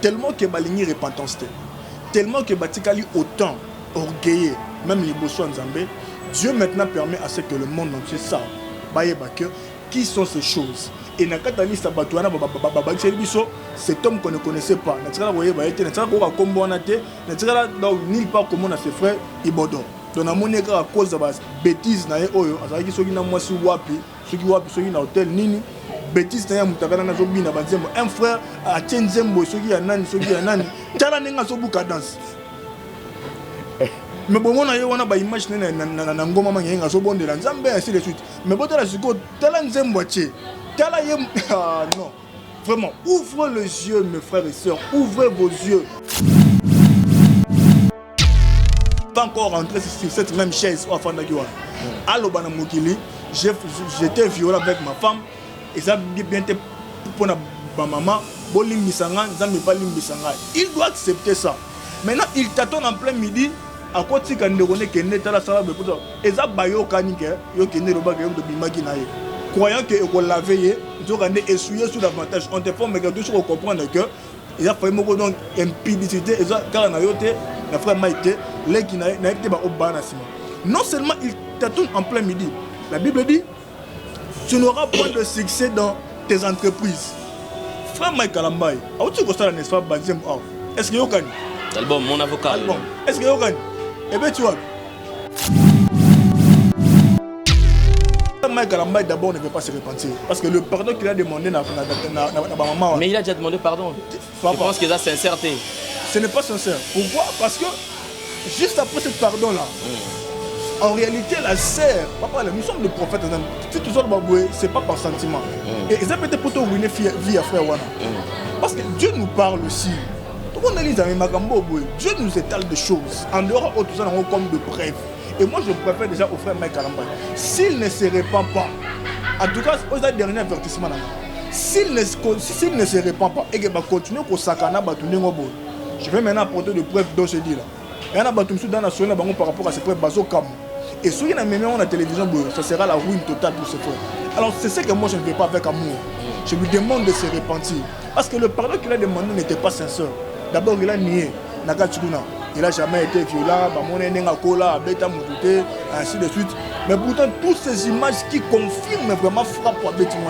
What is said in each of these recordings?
tellement que balingi repentance, tellement que batikali autant orgueilleux, même les bossons Nzambé. Dieu maintenant permet à ce que le monde entier sache qui sont ces choses. Et dans la liste cet homme qu'on ne connaissait pas, nulle part comment on a ses frères Ibodo. Donc à cause de la bêtise, bêtise un frère a Tchenzembo, mais bon, on a une image na ngoma mangenga so bonde la Nzambe ainsi de suite. Mais bon la siko tala Nzemboache. Tala yem non. Vraiment, ouvrez les yeux mes frères et sœurs, ouvrez vos yeux. Pas encore rentrer sur cette même chaise au Fandagiwa. Allo bana mokili, j'étais violent avec ma femme et ça bien été pour ma maman, bolimbisanga, Nzambe pas limbisanga. Il doit accepter ça. Maintenant, il t'attend en plein midi. À quoi tu as dit que tu as fait ça? Bayo kanike, yo kende roba ke yo bimaki na ye. Croyant que on l'a veillé, tu as essuyé sur l'avantage. On te fait mais tu dois comprendre que il a fait beaucoup donc impudicité et ça car na yote na frère Maïté, les qui na été ba obana sima. Non seulement il t'attend en plein midi. La Bible dit tu n'auras point de succès dans tes entreprises. Frère Mike Kalambay, où tu constates n'est-ce pas bazem out. Est-ce que yo kan album mon avocat album. Est-ce que yo kan eh bien, tu vois, Mike Kalambay d'abord ne veut pas se repentir. Parce que le pardon qu'il a demandé à ma maman. Mais il a déjà demandé pardon. Je pense qu'il a sincérité. Ce n'est pas sincère. Pourquoi? Parce que juste après ce pardon-là, en réalité, la sœur, papa, nous sommes des prophètes. Si tu sors baboué, ce n'est pas par sentiment. Et ça peut être pour toi ruiner vie à frère Wana. Parce que Dieu nous parle aussi. Dieu nous étale des choses. En dehors de tout ça, on comme de preuves. Et moi, je préfère déjà au frère Mike Kalambay. S'il ne se répand pas, en tout cas, c'est le dernier avertissement. S'il ne se répand pas et qu'il va continuer à s'accaner, je vais maintenant apporter des preuves dont je dis là. Il y en a des dans la nationale par rapport à ces preuves bazo comme. Et si on a même la télévision, ça sera la ruine totale pour ce frère. Alors c'est ce que moi je ne fais pas avec amour. Je lui demande de se repentir. Parce que le pardon qu'il a demandé n'était pas sincère. D'abord, il a nié. Il n'a jamais été violent, ainsi de suite. Mais pourtant, toutes ces images qui confirment vraiment frappent à Bétimo.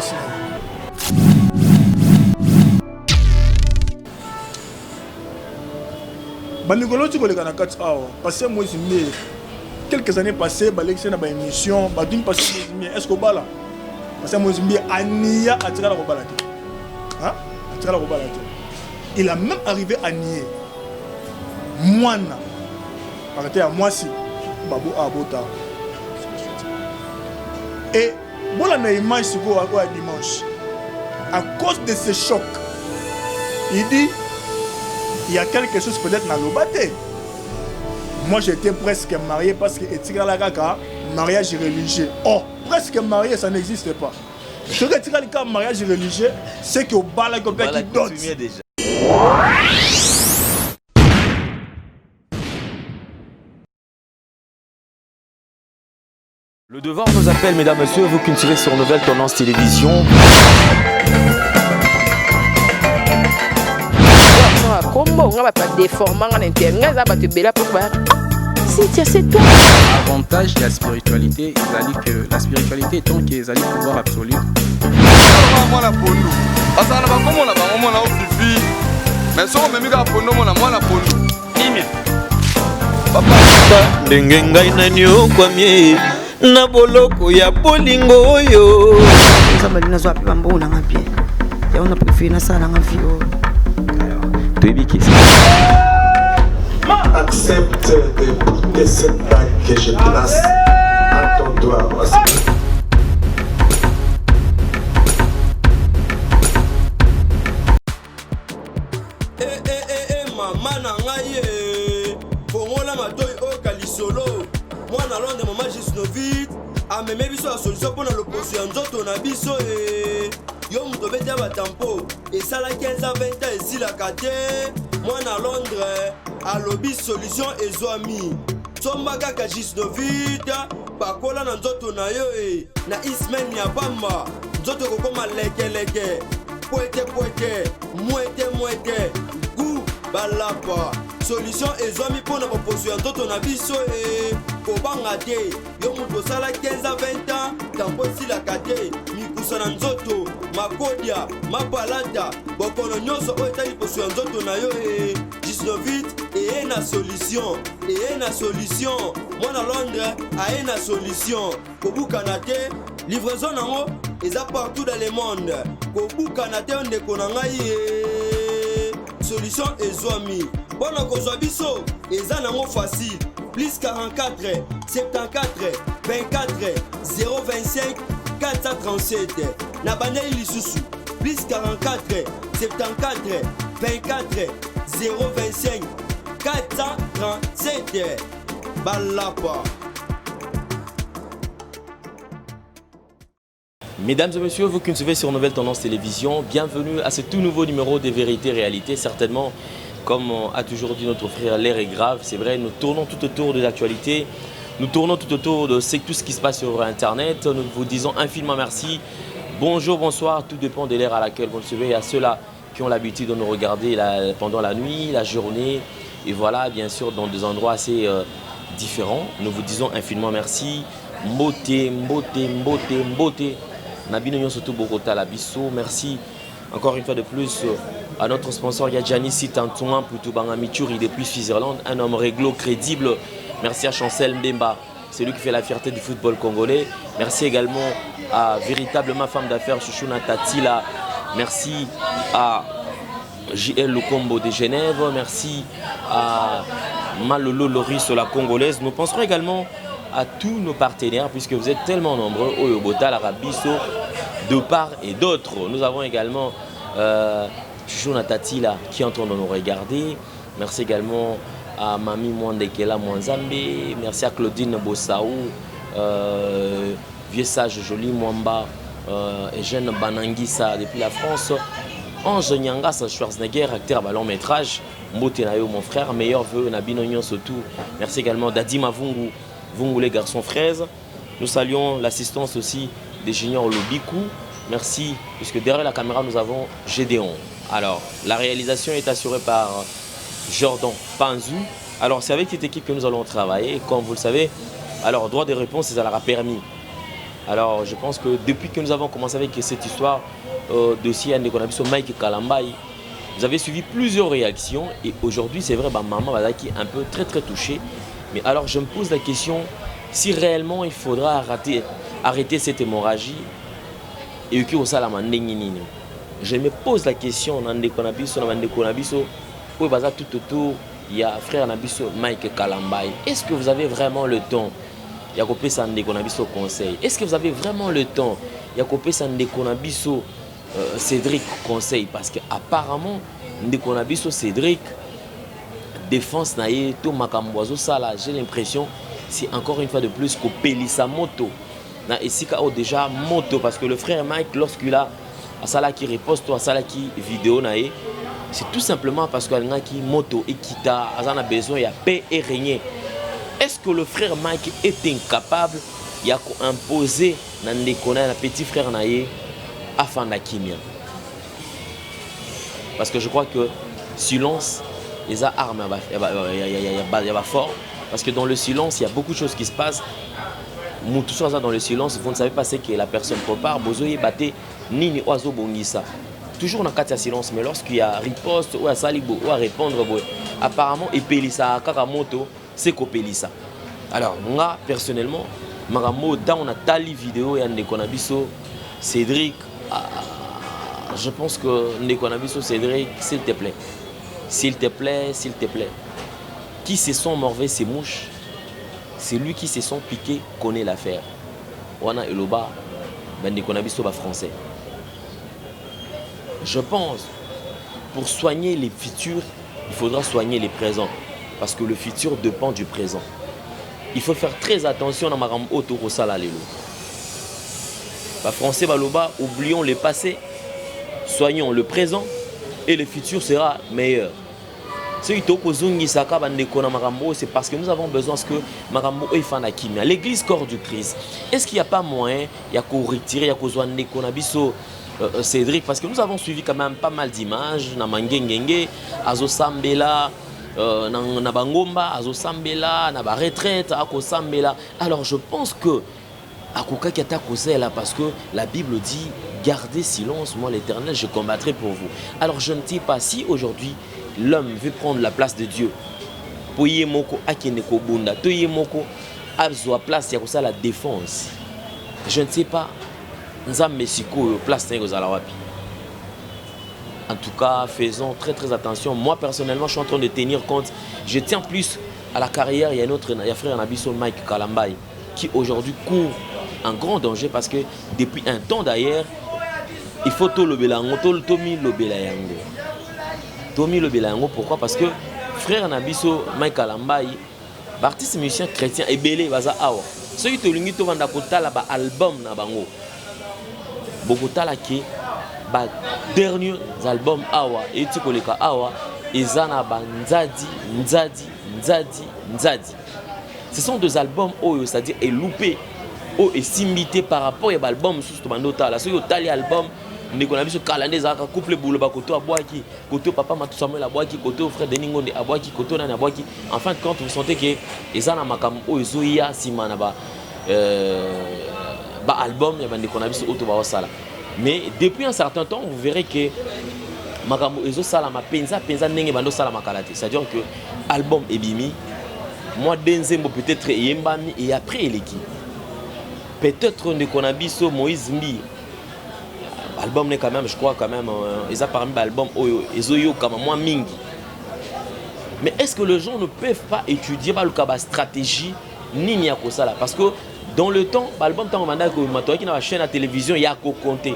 Parce que quelques années passées, il y a une émission, est-ce que là? Parce que il a même arrivé à nier. Moana. Arrêtez à moi si. Babou Abota. Et voilà une image sur quoi dimanche. À cause de ce choc, il dit il y a quelque chose peut-être dans le bâté. Moi j'étais presque marié parce que Etika Lagaka, mariage religieux. Oh, presque marié, ça n'existe pas. Ce que Etika Lagaka, mariage religieux, c'est que au bala quelqu'un qui donne. Le devoir nous appelle, mesdames, messieurs, vous qui nous tirez sur Nouvelle Tendance Télévision. Avantage de la spiritualité, que la spiritualité étant qu'ils allaient pouvoir absolu. Na boloko ya bolingo oyo nzambe nazo pe bambona ngapie ya ona préféré na sala ngavio Toyebiki accepte de porter cette bague que je place à ton doigt. Maman na ngai bongola matoyi o kalisolo mwana londe mama Gisnovit ameme biso la solution pour le poso ya nzoto na biso yo muto beta batampo esala 15 à 20 ans esilaka te mwana Londres alobi solution ezwami somba kaka Gisnovit pakola na nzoto na yo na ismen ya bamba nzoto kokoma lekeleke poete mwete balapa solution ezwami mpona baposo ya nzoto na biso kobanga te yo moto osala 15 à 20 ans tampo esilaka te mikusa na nzoto makodia mapalata bokono nyonso oyo etali poso ya nzoto na yo Gisnovit eye na solution mwana Londres aye na solution kobukana te livraison nango eza partout dans le monde kobukana te ndeko na ngai solution ezwami mpona kozwa biso eza nango facile plus 44 74 24 025 437 na bandeli lisusu plus 44 74 24 025 437 balapa. Mesdames et messieurs, vous qui nous suivez sur Nouvelle Tendance Télévision, bienvenue à ce tout nouveau numéro de Vérité Réalité. Certainement, comme a toujours dit notre frère, l'air est grave. C'est vrai, nous tournons tout autour de l'actualité. Nous tournons tout autour de tout ce qui se passe sur Internet. Nous vous disons infiniment merci. Bonjour, bonsoir, tout dépend de l'ère à laquelle vous nous suivez. Il y a ceux-là qui ont l'habitude de nous regarder pendant la nuit, la journée. Et voilà, bien sûr, dans des endroits assez différents. Nous vous disons infiniment merci. Mbote, mbote, mbote, mbote. Nabino Nyon surtout Bogota Labisso. Merci encore une fois de plus à notre sponsor Yadjani Sitantouan Poutouban Michouri depuis Switzerland, un homme réglo, crédible. Merci à Chancel Mbemba, c'est lui qui fait la fierté du football congolais. Merci également à véritablement femme d'affaires Chouchouna Tatila. Merci à JL Lukombo de Genève. Merci à Malolo Loris la congolaise. Nous penserons également à tous nos partenaires puisque vous êtes tellement nombreux au Yobota, l'Arabiso, de part et d'autre. Nous avons également Chouchouna Tatila qui est en train de nous regarder. Merci également à Mami Mwandekela Mwanzambe. Merci à Claudine Bossaou, Vieux Sage Joli Mwamba, Eugène Bananguissa depuis la France. Ange Nyangas Schwarzenegger, acteur ballon métrage. Mbotenayo mon frère, meilleur vœu Nabino Nyon surtout. Merci également Dadima Vungu. Vous les garçons fraises. Nous saluons l'assistance aussi des juniors Lobikou. Merci, puisque derrière la caméra, nous avons Gédéon. Alors, la réalisation est assurée par Jordan Panzou. Alors, c'est avec cette équipe que nous allons travailler. Comme vous le savez, alors, droit de réponse, ça leur a permis. Alors, je pense que depuis que nous avons commencé avec cette histoire, dossier Ndekonabiso Mike Kalambai, vous avez suivi plusieurs réactions. Et aujourd'hui, c'est vrai, maman Badaki est un peu très touchée. Mais alors je me pose la question, si réellement il faudra arrêter cette hémorragie, et que je me pose la question, tout autour, il y a frère Nabiso Mike Kalambai. Est-ce que vous avez vraiment le temps? Conseil. Est-ce que vous avez vraiment le temps? Cédric Conseil. Parce qu'apparemment, Ndekonabiso Cédric, défense naïe tout makamboazo sala, j'ai l'impression c'est encore une fois de plus qu'au Pelissa moto na esika o déjà moto parce que le frère Mike lorsqu'il a sala qui riposte à sala qui vidéo naïe c'est tout simplement parce qu'il a qui moto et qui a besoin il y a paix et régner. Est-ce que le frère Mike est incapable il y a imposer na ndekona na petit frère naïe afin d'akimia parce que je crois que silence les armes, il y a fort. Parce que dans le silence, il y a beaucoup de choses qui se passent. Tout ça dans le silence, vous ne savez pas ce que la personne prépare. Bozoye bate nini oiseau bongisa. Toujours dans le cas de silence, mais lorsqu'il y a riposte ou à salibo ou à répondre, apparemment, et pelissa kakamoto, c'est kopelissa. Alors, moi, personnellement, Maramo, dans on a tali vidéo et Ndekonabiso, Cédric, je pense que Ndekonabiso, Cédric, s'il te plaît. S'il te plaît, s'il te plaît. Qui se sont morvés ces mouches, c'est lui qui se sont piqués connaît l'affaire. Wana Eloba, Ndekonabiso français. Je pense, pour soigner les futurs, il faudra soigner les présents. Parce que le futur dépend du présent. Il faut faire très attention à Maram Otoro Salalelo. Français Baloba, oublions le passé, soignons le présent et le futur sera meilleur. C'est parce que nous avons besoin que Marambo est fan l'église corps du Christ. Est-ce qu'il n'y a pas moyen, il y a qu'à retirer, il y a qu'à Cédric, parce que nous avons suivi quand même pas mal d'images. Na Mangengenge, Azo Sambela, na Bangomba, Azo Sambela, na ba retraite, Ako Sambela. Alors je pense que Akoka Kiata là parce que la Bible dit gardez silence, moi l'Éternel, je combattrai pour vous. Alors je ne sais pas si aujourd'hui l'homme veut prendre la place de Dieu. Pour Yemoko Akeneko Bunda, to Yemoko Azo place, il y a la défense. Je ne sais pas. En tout cas, faisons très attention. Moi personnellement, je suis en train de tenir compte. Je tiens plus à la carrière. Il y a un frère Nabiso Mike Kalambay qui aujourd'hui court en grand danger parce que depuis un temps d'ailleurs, il faut tout le Belango, Tomi le Belayango. Tomi le Belayango, pourquoi? Parce que frère Nabiso Mike Kalambay, artiste musicien chrétien et belé baza awa. Ceux qui te l'ont dit, tu vas album na bango. Bogotala qui ba dernier album awa et tikoleka awa ezana ba nzadi. Ce sont deux albums oyo, c'est-à-dire est loupé ou est simité par rapport à l'album sous to bandota la so yo tali album ndeko na biso calendrier za ka couple boule ba koto abwaki koto papa Matu Samuel abwaki koto frère Deningonde abwaki koto nana abwaki en fin de compte vous sentez que ezana makam oyo zoya simana ba album ya bande konabisi auto ba sala. Mais depuis un certain temps vous verrez que makambo ezo sala ma penza ndenge bando sala makalate, c'est-à-dire que album ebimi moi denzembo peut-être yembami et après eleki peut-être ne konabiso Moïse Mbi album n'est quand même je crois quand même ils a parmi album oyo ezoyo comme moi mingi. Mais est-ce que les gens ne peuvent pas étudier ba le stratégie ni ya kosala parce que dans le temps, l'album tant mandat que matoa qui na chaîne à télévision ya ko compter.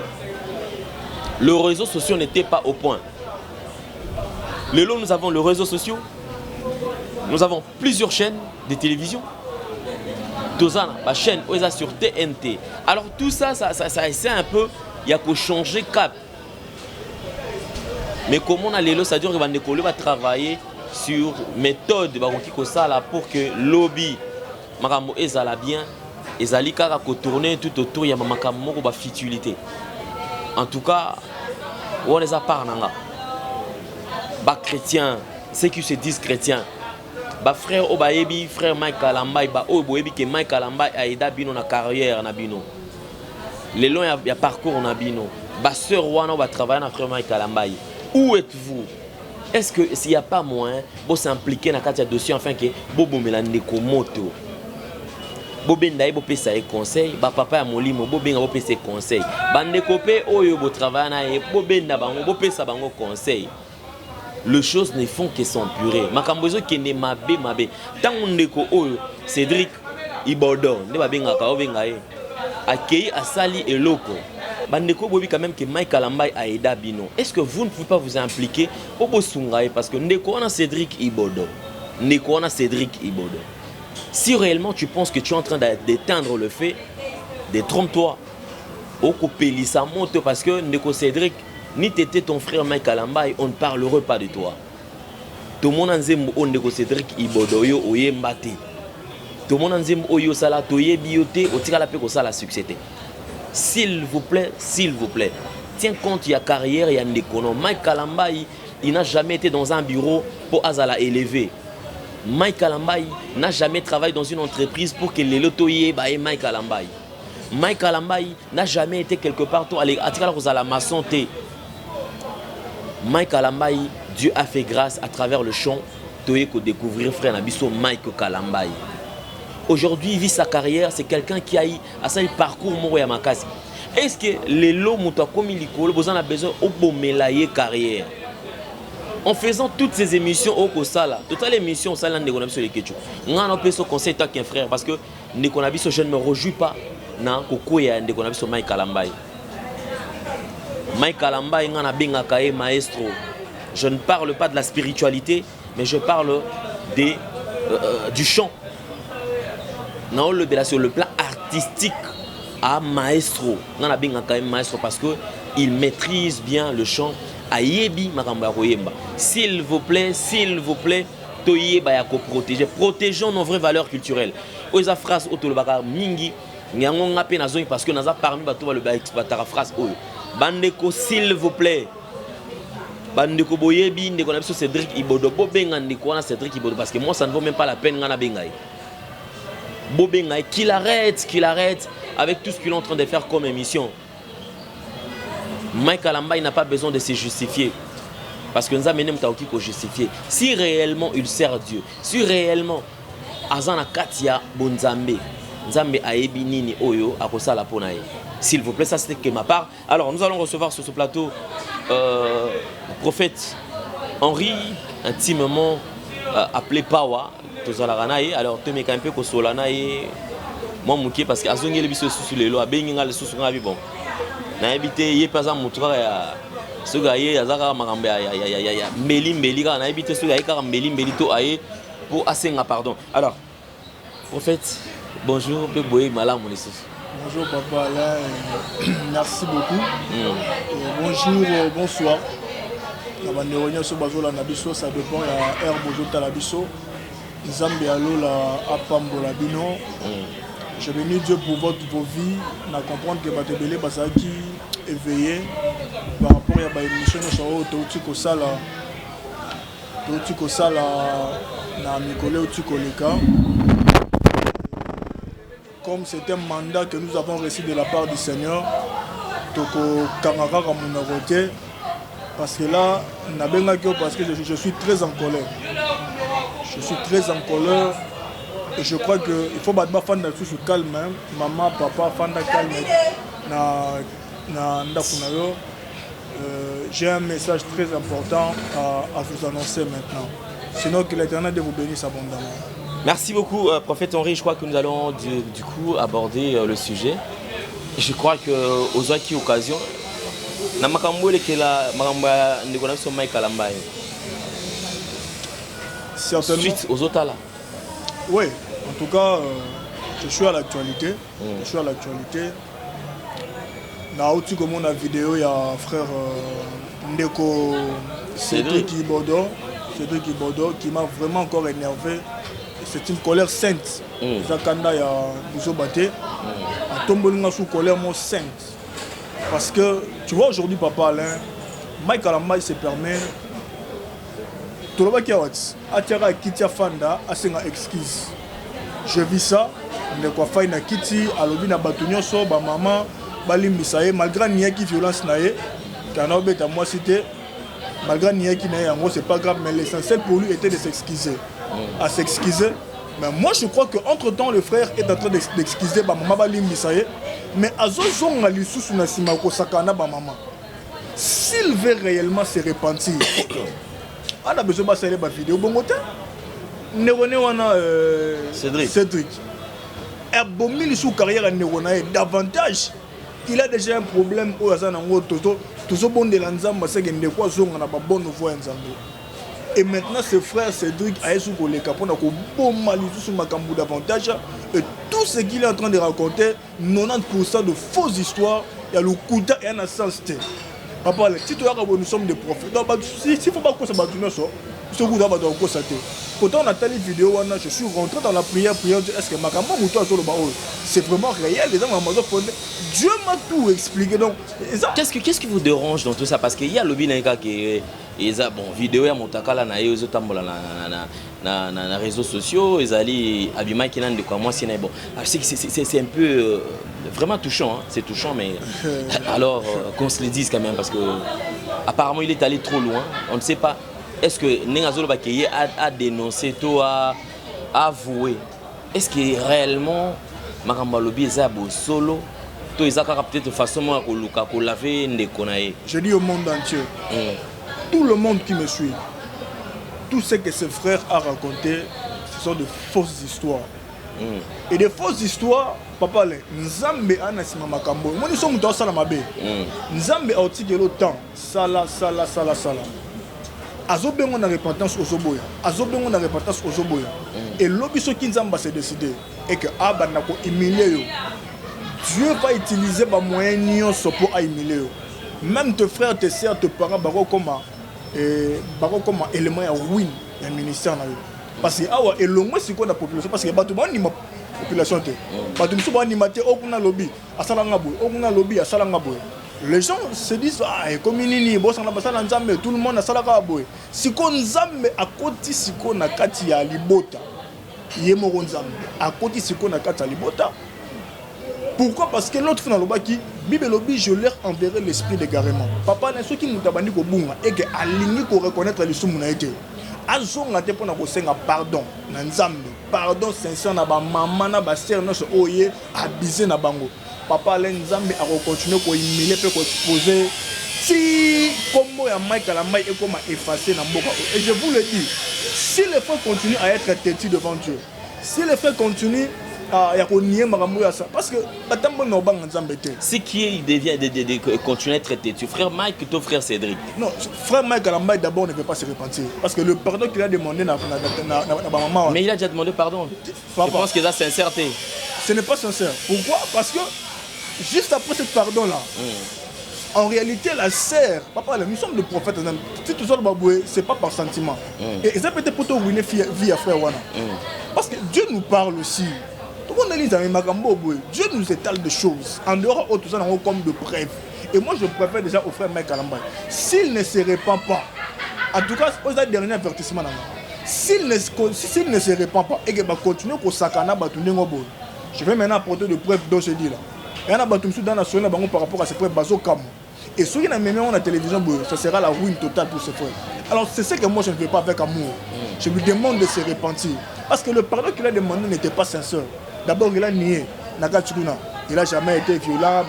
Les réseaux sociaux n'étaient pas au point. Le long nous avons les réseaux sociaux. Nous avons plusieurs chaînes de télévision. Tozana, la chaîne Oesa sur TNT. Alors tout ça essaie un peu il y a qu'à changer cap. Mais comment on a les lots, c'est-à-dire que va travailler sur méthode pour que lobby makambo ezala bien. Et Zali Kara tourner tout autour, il y a ma futilité. En tout cas, on les a parlé. Bah chrétiens, ceux qui se disent chrétiens, bah frère Obaebi, frère Mike Kalambay, bah Obaebi que Mike Kalambay a aidé Bino na carrière na Bino. Les longs y a parcours na Bino. Bah sœur Wana va travailler na frère Mike Kalambay. Où êtes-vous? Est-ce que s'il n'y a pas moyen, vous s'impliquer dans le dossier afin que Bobo Melandeko moto? Bobenda bo pesa e conseil ba papa ya molimo bobenga bo pesa conseil bande kopé oyo bo travailler na e bobenda bango bo pesa bango conseil. Les choses ne font que s'empirer. Makambozo qui ne mabe tant ndeko oyo Cédric Ibodo ne ba benga ka obenga e akei asali eloko bandeko bobi quand même que Mike Kalambay a aidé Bino. Est-ce que vous ne pouvez pas vous impliquer au bosungaye parce que ndeko on a Cédric Ibodo. Si réellement tu penses que tu es en train d'éteindre le fait, détrompe-toi. Au coupé ça monte parce que Ndeko Cédric, ni t'étais ton frère Mike Kalambay, on ne parlerait pas de toi. Tout le monde en zem o Ndeko Cédric Ibodoyo oye mbate. Tout le monde en zem oyo sala toye bioté o tika la pe ko sala succès. S'il vous plaît, tiens compte il y a carrière, il y a Ndeko. Mike Kalambay, il n'a jamais été dans un bureau pour Azala élevé. Mike Kalambay n'a jamais travaillé dans une entreprise pour que les lotoyés baillent Mike Kalambay. Mike Kalambay n'a jamais été quelque part à la maçonnerie. Mike Kalambay, Dieu a fait grâce à travers le chant de découvrir frère Nabiso Mike Kalambay. Aujourd'hui, il vit sa carrière, c'est quelqu'un qui a eu à sa parcours Moro Makasi. Est-ce que les lots comme il ont besoin de bomelayer carrière? En faisant toutes ces émissions au Kosala, toutes les émissions au Sala Nekonabiso les Ketchou. On a un peu ce conseil toi qui est frère parce que Nekonabiso je ne me réjouis pas na kokoya Nekonabiso Mike Kalambay. Mike Kalambay ngana benga kae maestro. Je ne parle pas de la spiritualité, mais je parle du chant. Non, sur le plan artistique à maestro. Ngana benga kae maestro parce que il maîtrise bien le chant. Ayebi makamba koyemba. S'il vous plaît, toyeba ya ko protéger. Protégeons nos vraies valeurs culturelles. Oza phrase otolobaka mingi nyango ngape na zone parce que naza parmi bato ba le ba phrase oyo. Bandeko, s'il vous plaît. Bandeko Boyebi, ndeko na biso Cédric Ibodo. Bobenga ndeko na Cédric Ibodo. Parce que moi, ça ne vaut même pas la peine ngana bengai. Bobenga, qu'il arrête avec tout ce qu'il est en train de faire comme émission. Mike Alamba, il n'a pas besoin de se justifier. Parce que nous avons mené Taoki pour justifier. Si réellement il sert Dieu, si réellement Azana Katia Bonzambe, Nzambe Aebi Nini Oyo, Akosala Ponae. S'il vous plaît, ça c'était que ma part. Alors nous allons recevoir sur ce plateau prophète Henri, intimement appelé Pawa, Tozalaranae. Alors tu me un peu Kosolanae, moi Mouké, parce que Azongé le biso sous les lois, Benginga le sous bon. N'a évité, il n'y a pas un moutoir. Ce gars y azaka makambe ya mbeli ka na ebite ce gars ka mbeli to aye pour asenga pardon. Alors prophète bonjour pe boye malamu les. Bonjour papa Alain, merci beaucoup. Bonjour bonsoir. La bande so bazola na biso ça dépend ya air bozo ta la biso. Nzambe alola apambola bino. Je bénis Dieu pour vos vies, na comprendre que batebele basaki éveillé par rapport à l'émission de Sala na Mikole Otikoleka. Comme c'est un mandat que nous avons reçu de la part du Seigneur, parce que là, parce que je suis très en colère. Je suis très en colère. Et je crois qu'il faut battre Fanda sous calme, maman, papa, Fanda calme. J'ai un message très important à vous annoncer maintenant. Sinon que l'Éternel de vous bénisse abondamment. Merci beaucoup, prophète Henri. Je crois que nous allons du coup aborder le sujet. Je crois qu'aux occasions, certainement. Suite aux autres là. Oui, en tout cas, je suis à l'actualité. Je suis à l'actualité. Comme on a vidéo, il y a un frère Ndeko Cédric Ibodo qui m'a vraiment encore énervé. C'est une colère sainte. Zakanda ya Bouzobaté. A tombé sous colère sainte. Parce que tu vois aujourd'hui papa Alain, Mike Alamba il se permet Atiara Kitia Fanda asenga excuse. Je vis ça, Ndeko Faina Kiti, Alobi na Batunyoso, ba maman Balimbisaye, malgré Niaki violence naye, Kanobet à moi cité, malgré Niaki naye, en gros c'est pas grave, mais l'essentiel pour lui était de s'excuser. À s'excuser. Mais moi je crois qu'entre temps le frère est en train d'excuser ba maman Balimbisaye, mais Azozong a l'issue na Simako Sakana ba maman. S'il veut réellement se repentir, on a besoin de faire des vidéos. Bon côté, Cédric. Abomine sous carrière à Néronae davantage. Il a déjà un problème au Azanango Toto. Tout ce bon de l'Anzamba, c'est qu'il y a quoi zone on a pas bonne voix en Zambie. Et maintenant, ce frère Cédric a sous les capons, on a bon mal sous Macambou davantage. Et tout ce qu'il est en train de raconter, 90% de fausses histoires, il y a le coup et un sens. Papa, si nous sommes des prophètes, s'il ne faut pas que ça battre, ce coup d'abord doit constater. Pourtant, on a telle vidéo, je suis rentré dans la prière, est-ce que c'est vraiment réel? Dieu m'a tout expliqué. Donc, qu'est-ce qui vous dérange dans tout ça? Parce qu'il y a le bineka qui est bon, vidéo, il y a mon takala, il y a les réseaux sociaux, il y a Abima qui n'a de quoi moi, c'est bon. C'est un peu vraiment touchant, hein. C'est touchant, mais alors qu'on se le dise quand même, parce que apparemment il est allé trop loin, on ne sait pas. Est-ce que Nengazolo Bakeye a dénoncé, a avoué? Est-ce que réellement Makambalobi est solo? Peut-être de façon à laver Ndekonae. Je dis au monde entier, tout le monde qui me suit, tout ce que ce frère a raconté, ce sont de fausses histoires. Et des fausses histoires, papa, Nzambe anasima makambo. Moi, nous sommes dans la mabe. Nzambe a aussi le temps. Sala. Azobengo na repentance aux oboya. Azobengo na repentance aux oboya. Et l'obiso qui Nzamba s'est décidé. Et que Abanako humilié. Dieu va utiliser les moyens pour humilier. Même tes frères, tes sœurs, tes parents, comme élément à win un ministère. Parce que et le moins c'est quoi la population? Parce que la population, lobby, Les gens se disent comme nini boss na basala nzambe tout le monde asala ka boy siko nzambe akoti siko na kati ya libota ye moko nzambe akoti siko na kati ya libota. Pourquoi? Parce que l'autre dans le bas qui Bible lobby je leur enverrai l'esprit d'égarement. Papa na ceux qui nous tabandi ko bunga et que aligné ko reconnaître les sous na été azonga te pona ko senga pardon na nzambe pardon sincère na ba maman na ba sœur no so oye abusé na bango. Papa l'enzambe a continuer ko humilier pe ko exposer si comme ya Mike la Mike et comment effacer na mboka. Et je vous le dis, si les frères continuent à être têtus devant Dieu, si les frères continuent à ko nier makambo ya ça parce que batambo no banga nzambe te. Ce qui devient de continuer à être têtu, frère Mike ou ton frère Cédric? Non, frère Mike la Mike d'abord ne veut pas se repentir parce que le pardon qu'il a demandé na maman. Mais il a déjà demandé pardon. Je pense qu'il a sincérité. Ce n'est pas sincère. Pourquoi? Parce que juste après ce pardon-là, en réalité, la sœur, papa, nous sommes des prophètes. Si tout ça, c'est pas par sentiment. Et ça peut être pour toi ruiner vie à frère Wana. Parce que Dieu nous parle aussi. Tout le monde dit Dieu nous étale des choses. En dehors de tout ça, nous comme de preuves. Et moi, je préfère déjà au frère Mike Kalambay. S'il ne se répand pas, en tout cas, c'est le dernier avertissement. S'il ne se répand pas et qu'il va continuer à s'accaner, je vais maintenant apporter des preuves dont je dis là. Il y en a qui dans la nationale par rapport à ces preuves bazo comme. Et ceux qui n'ont même pas la télévision, ça sera la ruine totale pour ces frères. Alors c'est ce que moi je ne fais pas avec amour. Je lui demande de se repentir. Parce que le pardon qu'il a demandé n'était pas sincère. D'abord il a nié. Il n'a jamais été violent,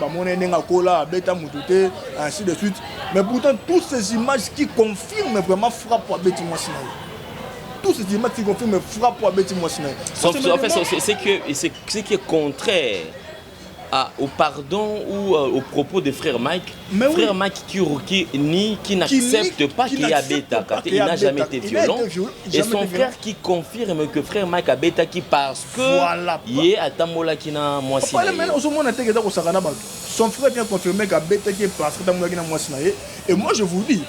ainsi de suite. Mais pourtant, toutes ces images qui confirment vraiment frappent à Betty Moissinaï. Toutes ces images qui confirment frappent à Betty Moissinaï. En fait, c'est qui est contraire au pardon ou au propos de frère Mike. Mais frère Mike qui n'accepte pas qu'il y a bêta, il n'a jamais été violent. Et son frère qui confirme que frère Mike a bêta qui parce que il est à Tamola qui n'a moi si. Son frère vient confirmer qu'il a bêta qui parce que Tamola qui n'a moi si. Et moi je vous dis,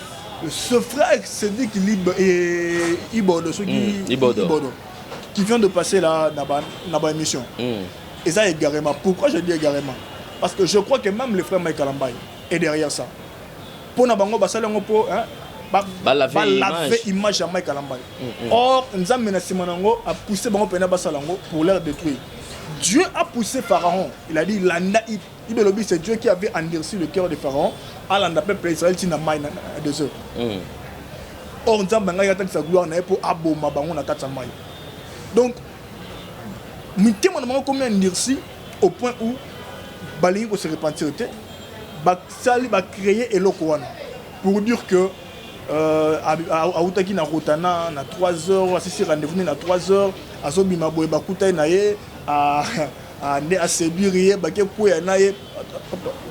ce frère c'est dit qu'il est Ibodo, qui vient de passer là dans la émission. Et ça égarément. Pourquoi je dis égarément? Parce que je crois que même le frère Mike Kalambay est derrière ça. Pour Nabango, laver image à Mike Kalambay. Or, Nzambe Simanango a poussé Bango Pena Basalango pour leur détruire. Dieu a poussé Pharaon. Il a dit c'est Dieu qui avait endurci le cœur de Pharaon. Allah n'a pas pris Israël tina mai à 2 heures. Or, Nzambe a dit sa gloire pour aboma Bango na katsa mai. Donc, mais combien d'irsi au point où Balingo se repentir Sali va créer Elokoana pour dire que à Outaki na Rotana na 3 heures, si rendez-vous na 3 heures, à Zobima Boy Bakuta naye à Sébirie, Baké Pouya naye.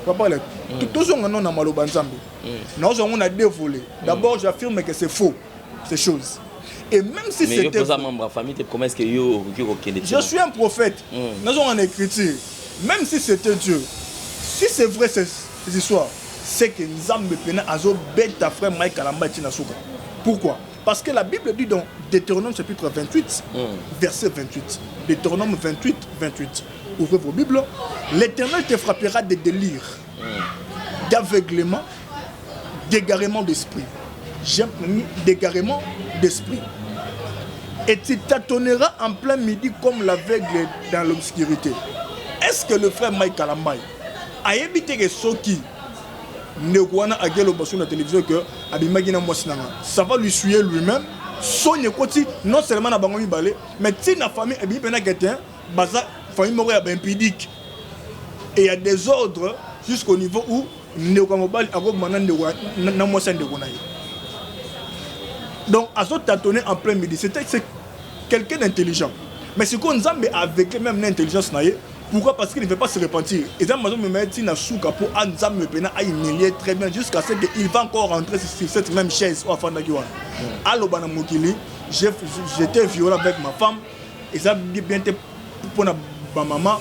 Papa, tout ça on a malo banzambe. Nous on a dévolé. D'abord, j'affirme que c'est faux ces choses. Et même si c'était... Je suis un prophète. Nous avons en écriture. Même si c'était Dieu, si c'est vrai ces histoires, c'est que Nzambe Pena Azo bête frère Mike Kalamba Tinasuka. Pourquoi? Parce que la Bible dit dans Deutéronome chapitre 28, verset 28. Deutéronome 28, 28. Ouvrez vos Bibles. L'Éternel te frappera de délire, d'aveuglement, d'égarement d'esprit. J'aime d'égarement d'esprit. Et tu tâtonneras en plein midi comme l'aveugle dans l'obscurité. Est-ce que le frère Mike Kalambay a évité que ceux qui ne voient pas la télévision que ça va lui suer lui-même? Non seulement dans la famille, mais si la famille est quelqu'un, la famille est impudique. Et il y a des ordres jusqu'au niveau où ne donc, à ce tâtonner en plein midi, c'est quelqu'un d'intelligent. Mais ce qu'on a avec même l'intelligence, pourquoi? Parce qu'il ne veut pas se repentir. Et ça, je me mets dans souka pour Anzam à humilier très bien jusqu'à ce qu'il va encore rentrer sur cette même chaise au Fandagiwan. À l'Obanamokili, j'étais violent avec ma femme. Et ça, bien pour ma maman,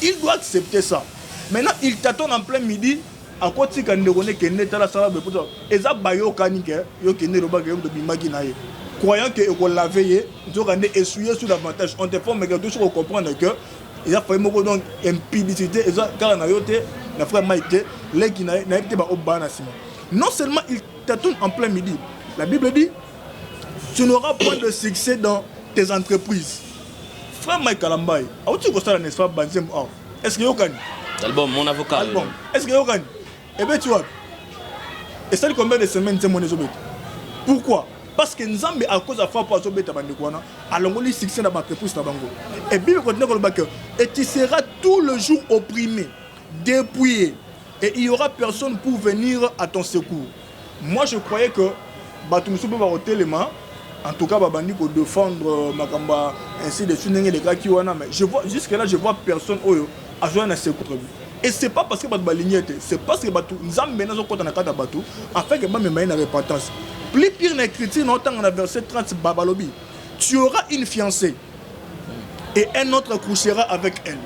il doit accepter ça. Maintenant, il tâtonne en plein midi. À quoi tu connais que Neta la salle de poudre et ça bayo kanike yo kene le bagage de bimagi nae croyant que on l'a veillé tu vas essuyer sur l'avantage on te forme que tu comprendre que il a fait beaucoup donc impudicité et ça car na yote na frère Mike les qui n'a été ba obana sima. Non seulement il t'attend en plein midi. La Bible dit tu n'auras point de succès dans tes entreprises. Frère Mike Kalambay, tu constate n'est-ce pas Banzem or. Est-ce que vous gagnez Album mon avocat. Album. Est-ce que vous gagnez? Eh bien tu vois. Et ça dit combien de semaines c'est mon ezobet? Pourquoi? Parce que Nzambe à cause de la foi pour azobet tabandekwana, alors les succès dans l'entreprise tabango. Et Bible continue comme le et tu seras tout le jour opprimé, dépouillé, et il y aura personne pour venir à ton secours. Moi je croyais que Batumsou peut avoir téléma, en tout cas babandi pour défendre Makamba ainsi de suite les gars qui wana, mais je vois jusque là je vois personne oyo a joué à secours. Et c'est pas parce que Batou Balignette, c'est parce que Batou Nzambe nazo kota na kata Batou, afin que ba me na repentance. Plus pire na écriture dans le verset 30 Babalobi, tu auras une fiancée et un autre couchera avec elle.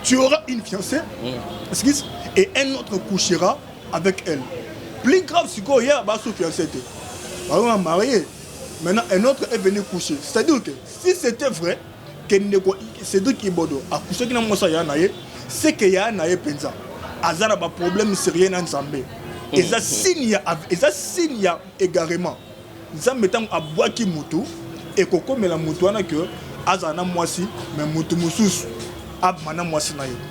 Tu auras une fiancée et un autre couchera avec elle. Plus grave, c'est qu'il y a une fiancée. On a marié. Maintenant, un autre est venu coucher. C'est-à-dire que si c'était vrai, c'est deux qui bodo. À coucher qui n'a pas de c'est qu'il y a un penza. Azara ba problème sérieux dans Nzambe. Et ça signe égarément. Nzambe tant à boire qui mutu et koko me la mutuana que azana moisi mais mutu musus.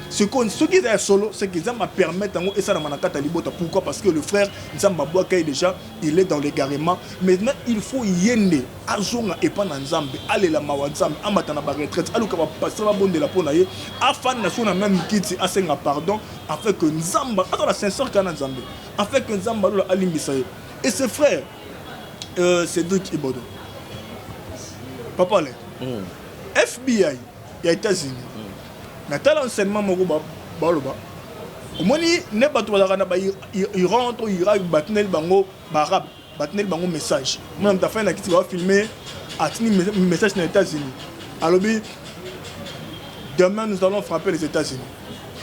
Ce qui est solo, c'est que ça m'a permis et ça m'a libota. Pourquoi? Parce que le frère Nzamba Boakai déjà, il est dans l'égarement. Maintenant, il faut yende, azonga et pas Nzambe, aller la mawanzambe, amatana ba retraite, aluka ba passer la bonne de la ponaye, afin na sona même kiti asenga pardon, afin que Nzamba, attends la 500 kana Nzambe, afin que Nzamba lo alimbisaye. Et ce frère, c'est deux qui bodo. Papa le, FBI, il y a États-Unis. Mais tel enseignement moko baloba omoni ne bato bazaka ba il rentre il ira batnel bango barabe batnel bango message même ta fin na kiti va filmer atini message aux États-Unis alors demain nous allons frapper les États-Unis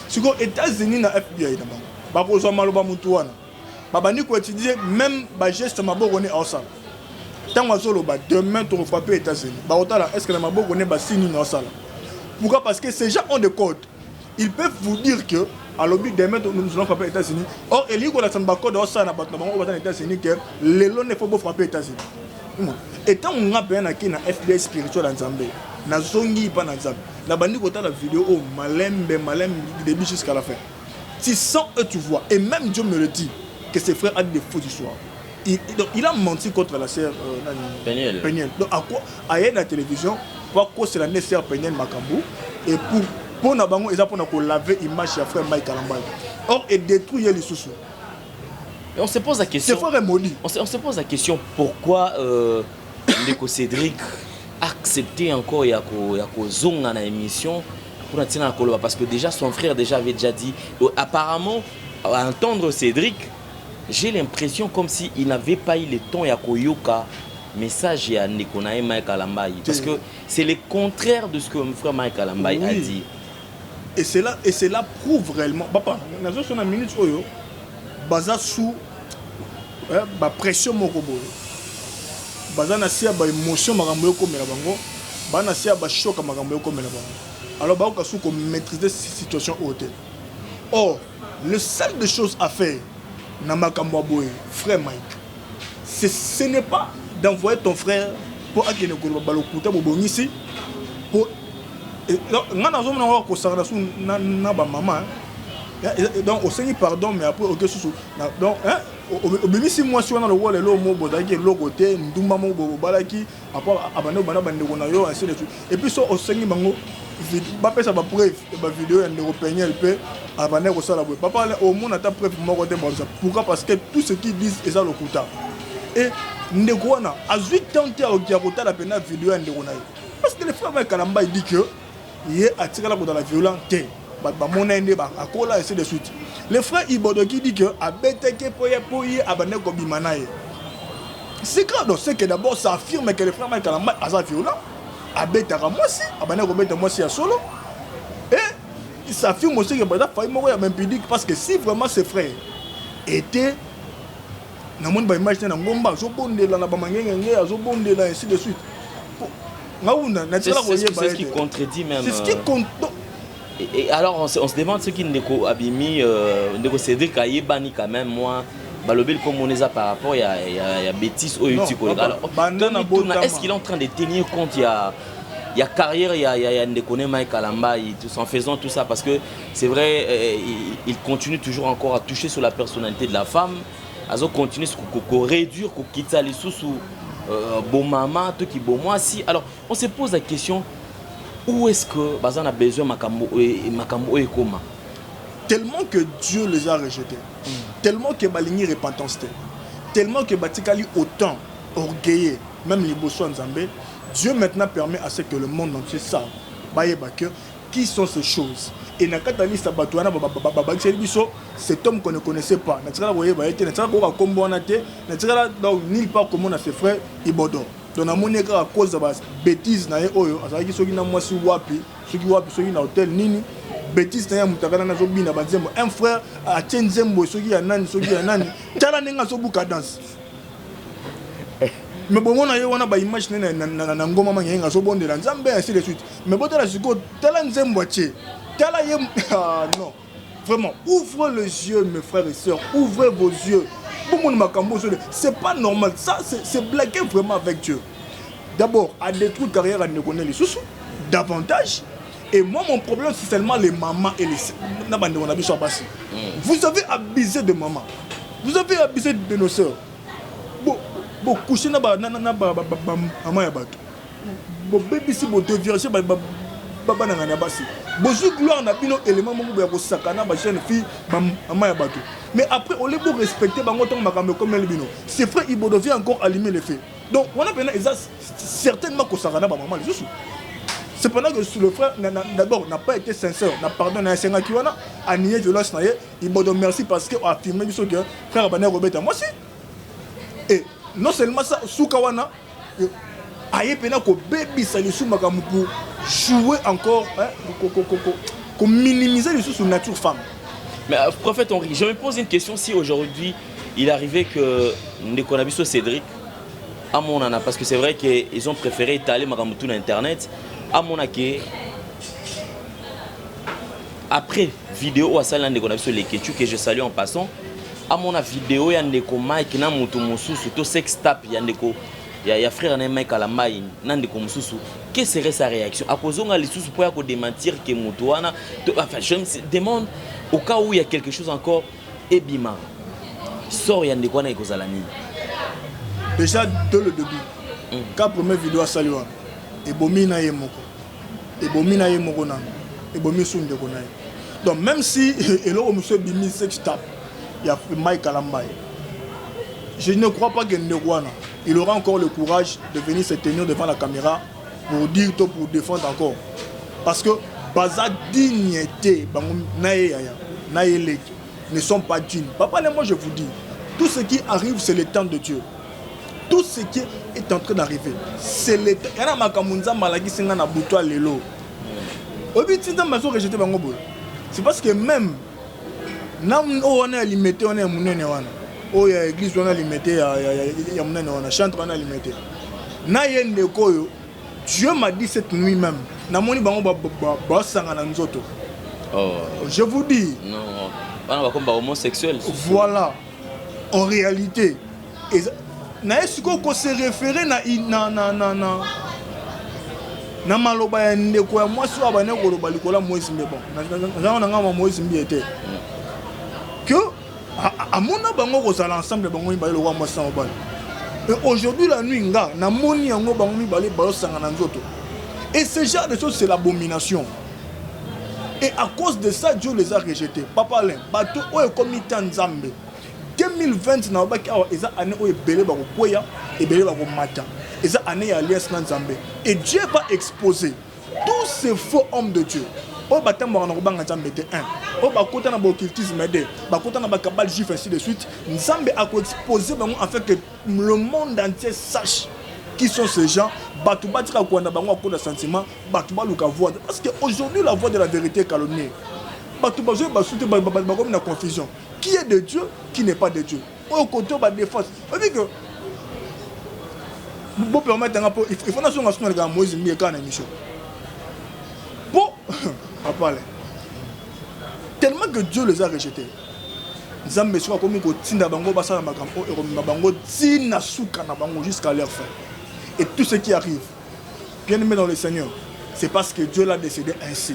si aux États-Unis na FBI na bango ba ko zo maloba mutu wana babani ko étudier même ba geste maboko ne osala tant azolo ba demain tu frapper les États-Unis ba otala est-ce que na maboko ne ba signe na osala. Pourquoi? Parce que ces gens ont des codes. Ils peuvent vous dire que, à l'objet demain, nous allons frapper les États-Unis. Or, il y a un code aux États-Unis que les lois ne faut pas frapper les États-Unis. Et tant qu'on a bien un FBI spirituel en Zambie, na zongi pas en Zambie. La bande côté la vidéo au malem du début jusqu'à la fin. Tu sens et tu vois. Et même Dieu me le dit que ses frères ont des faux histoires. Il a menti contre la sœur Peniel. Donc à quoi? À la télévision. Pourquoi c'est la nécessaire Peniel Makambu et pour na bango ils apprennent à laver l'image de frère Mike Kalambay. Or et détruire les sous. Et on se pose la question. C'est frère maudit. On se pose la question pourquoi Ndeko Cédric a accepté encore Yako Zonga na émission pour la Koloba parce que déjà son frère déjà avait déjà dit apparemment à entendre Cédric j'ai l'impression comme si il n'avait pas eu le temps Yako Yoka message à Nekonae Mike Kalambay parce que c'est le contraire de ce que mon frère Mike Kalambay a dit. Et cela prouve réellement. Papa, nous avons une minute oyo baza sous ba pression moko boyo. Baza na sia ba émotion makambo ko mela bango, ba na sia ba choc makambo ko mela bango. Alors ba ko sous ko maîtriser cette situation au hôtel. Or, le seul de choses à faire na makambo boyo, frère Mike, ce n'est pas d'envoyer ton frère pour akene ko balokuta bobongisi pour ngana zo mona ko sarana su na ba maman donc au seigneur pardon mais après OK sous donc hein au bimisi moi si on a le rôle lo mo bodaki lo côté ndumba mo balaki après abane bana bande ko na yo ainsi de suite et puis so au seigneur bango ba pesa ba preuve ba vidéo ya ndeko Peniel pe abane ko sala boy papa au monde ata preuve mo côté bon ça pourquoi parce que tout ce qu'ils disent est ça le kuta et ndeko wana azui tenter à kota la pena vidéo ya ndeko na yo parce que le frère Mike Kalambay dit que il est attiré dans la violence ainsi de suite. Le frère Ibodo qui dit que c'est grave, donc c'est que d'abord ça affirme que le frère Mike Kalambay est violent. Et ça affirme aussi que même pudique parce que si vraiment ses frères étaient ainsi de suite. C'est ce qui contredit même. C'est ce qui compte. Et alors, on se demande ce qui Ndeko Abimi, Ndeko Cédric Ayebani quand même, moi, Balobel comme on est par rapport, il y a bêtises au YouTube. Alors, est-ce qu'il est en train de tenir compte, il y a carrière, il y a Ndeko Mike Kalamba, en faisant tout ça, parce que c'est vrai, il continue toujours encore à toucher sur la personnalité de la femme, à continuer à réduire, à quitter les sous bon maman, tout qui bon moi. Si, alors, on se pose la question. Où est-ce que Bazan a besoin de Makambo et Koma? Tellement que Dieu les a rejetés, tellement que Baligny repentance, tellement que Batikali autant orgueillé, même les Bosso Nzambé, Dieu maintenant permet à ce que le monde entier sache qui sont ces choses. Et dans la liste cet homme qu'on ne connaissait pas, nulle part comme on a ses frères Ibodo. Donc, à cause de la bêtise, bêtise, un frère a Tchenzembo, mais bon, on a une image de ngoma nyenga so bonde la nzambe ainsi de suite. Mais bon, tala siko tala nzembo tché. Tala yem non. Vraiment, ouvrez les yeux mes frères et sœurs, ouvrez vos yeux. C'est pas normal, ça c'est blaguer vraiment avec Dieu. D'abord, à détruire carrière à ne connaître les sous davantage. Et moi mon problème c'est seulement les mamans et les vous avez abusé de maman. Vous avez abusé de nos sœurs. Bon, coucher na ba maman ya bato. Bon bébé si bon dévierger ba baba na ngana basi. Bonjour gloire na bino élément mo ya ko sakana ba jeune fille maman ya bato. Mais après on les beau respecter bango tant makambo comme el bino. C'est frère Ibodo vient encore allumer les feux. Donc on a bien certainement ko sakana ba maman les sous. C'est pendant que le frère d'abord n'a pas été sincère, n'a pardonné à Senga Kiwana, a nié violence na ye, Ibodo merci parce que a affirmé que frère Bané Robert moi aussi. Et non seulement ça, Soukawana, aïe pena ko baby salisu makamu pour jouer encore, pour minimiser les sous nature femme. Mais prophète Henri, je me pose une question si aujourd'hui il arrivait que Ndekonabiso Cédric, à mon ana, parce que c'est vrai qu'ils ont préféré étaler makamu tout sur internet, à mon aké, après vidéo à Salan Ndekonabiso Leketu que je salue en passant. À mon vidéo, il y a des Mike na mutu mususu to sex tap il y a frère na Mike Kalamba na ndeko mususu. Quelle serait sa réaction? À cause on a les sous pour démentir que mutuana enfin je me demande au cas où il y a quelque chose encore ebima. Sort il y a ndeko na ekozalani. Déjà dès le début. Quand première vidéo à saluer et bomi na yemoko. Et bomi na yemoko na. Et bomi sou ndeko na. Donc même si eloko monsieur bimi sex tap il y a Mike Kalamba. Je ne crois pas que Ndekwana, il aura encore le courage de venir se tenir devant la caméra pour dire tout, pour défendre encore. Parce que Baza dignité, ne sont pas dignes. Papa, moi je vous dis, tout ce qui arrive, c'est le temps de Dieu. Tout ce qui est en train d'arriver, c'est le temps. Il y a un Kamunza Malagi Sengana Boutoua Lelo. C'est parce que même nam on a limité on est munene wana o ya église on a limité ya munene wana chantre on a limité na yende koyo Dieu m'a dit cette nuit même na moni bango ba sanga na nzoto. Je vous dis non bana ba comme homosexuel voilà en réalité na est-ce qu'on se référer na maloba ya ndeko ya mwasi wa bana ko loba likola Moïse Mbebo na nga Moïse Mbiete que à mon bango kozala ensemble bango mibale le roi mwasi na mobali. Et aujourd'hui la nuit nga na moni yango bango mibale ba sanga na nzoto. Et ce genre de choses c'est l'abomination. Et à cause de ça Dieu les a rejetés. Papa Alain bato oyo komi Tanzambe 2020 na obaki awa eza année oyo belé ba ko koya et belé ba ko mata. Eza année ya alliance na Nzambe. Et Dieu va exposer tous ces faux hommes de Dieu. O batambo na kobanga Nzambe te 1. O bakota na occultisme de, bakota na bakabal juif ainsi de suite. Nzambe a exposé bango afin que le monde entier sache qui sont ces gens. Batu batira ko na bango ko de sentiment, batu baluka voix parce que aujourd'hui la voix de la vérité est calomniée. Batu bazo ba souté ba comme na confusion. Qui est de Dieu, qui n'est pas de Dieu. Au côté ba défense. On dit que bon permettre il faut nation nationale ga Moïse Mbieka na mission. Bon papa tellement que Dieu les a rejetés. Nzambe soka komi ko tinda bango basala makambo e komima bango tina suka na bango jusqu'à leur fin. Et tout ce qui arrive, bien aimé dans le Seigneur, c'est parce que Dieu l'a décidé ainsi.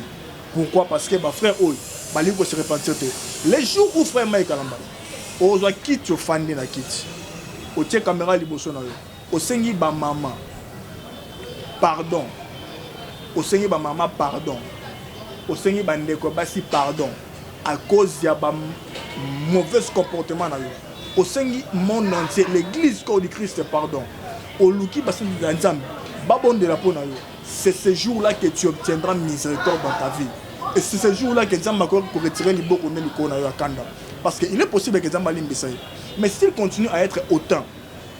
Pourquoi? Parce que ma frère Oy, bali ko se repentir. Les jours où frère Mike Kalamba, ozwa kiti ofandi na kiti. O tie caméra liboso na yo. O sengi ba mama. Pardon. O sengi ba mama pardon. O sengi ba ndeko basi pardon. À cause de mauvais comportement na yo. Au sengi monde entier, l'église corps du Christ pardon. Au luki basi nzambe. Babon de la peau na yo. C'est ce jour-là que tu obtiendras miséricorde dans ta vie. Et c'est ce jour-là que Nzambe va retirer les bocaux de l'icône à Kanda. Parce qu'il est possible que Nzambe l'imbisaye. Mais s'il continue à être autant,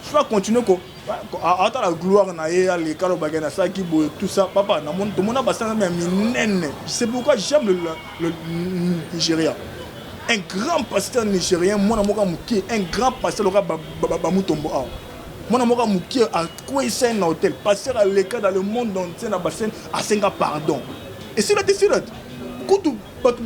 tu vas continuer à attendre la gloire na les calos bagana ça qui tout ça papa na mon tout monde a passé même minene. C'est pourquoi j'aime le Nigeria. Un grand pasteur nigérien mon amoka muki, un grand pasteur lora bamutombo a. Mon amoka muki a quoi c'est un hôtel, pasteur à l'école dans le monde entier na bassin à 5 pardon. Et c'est là quand tu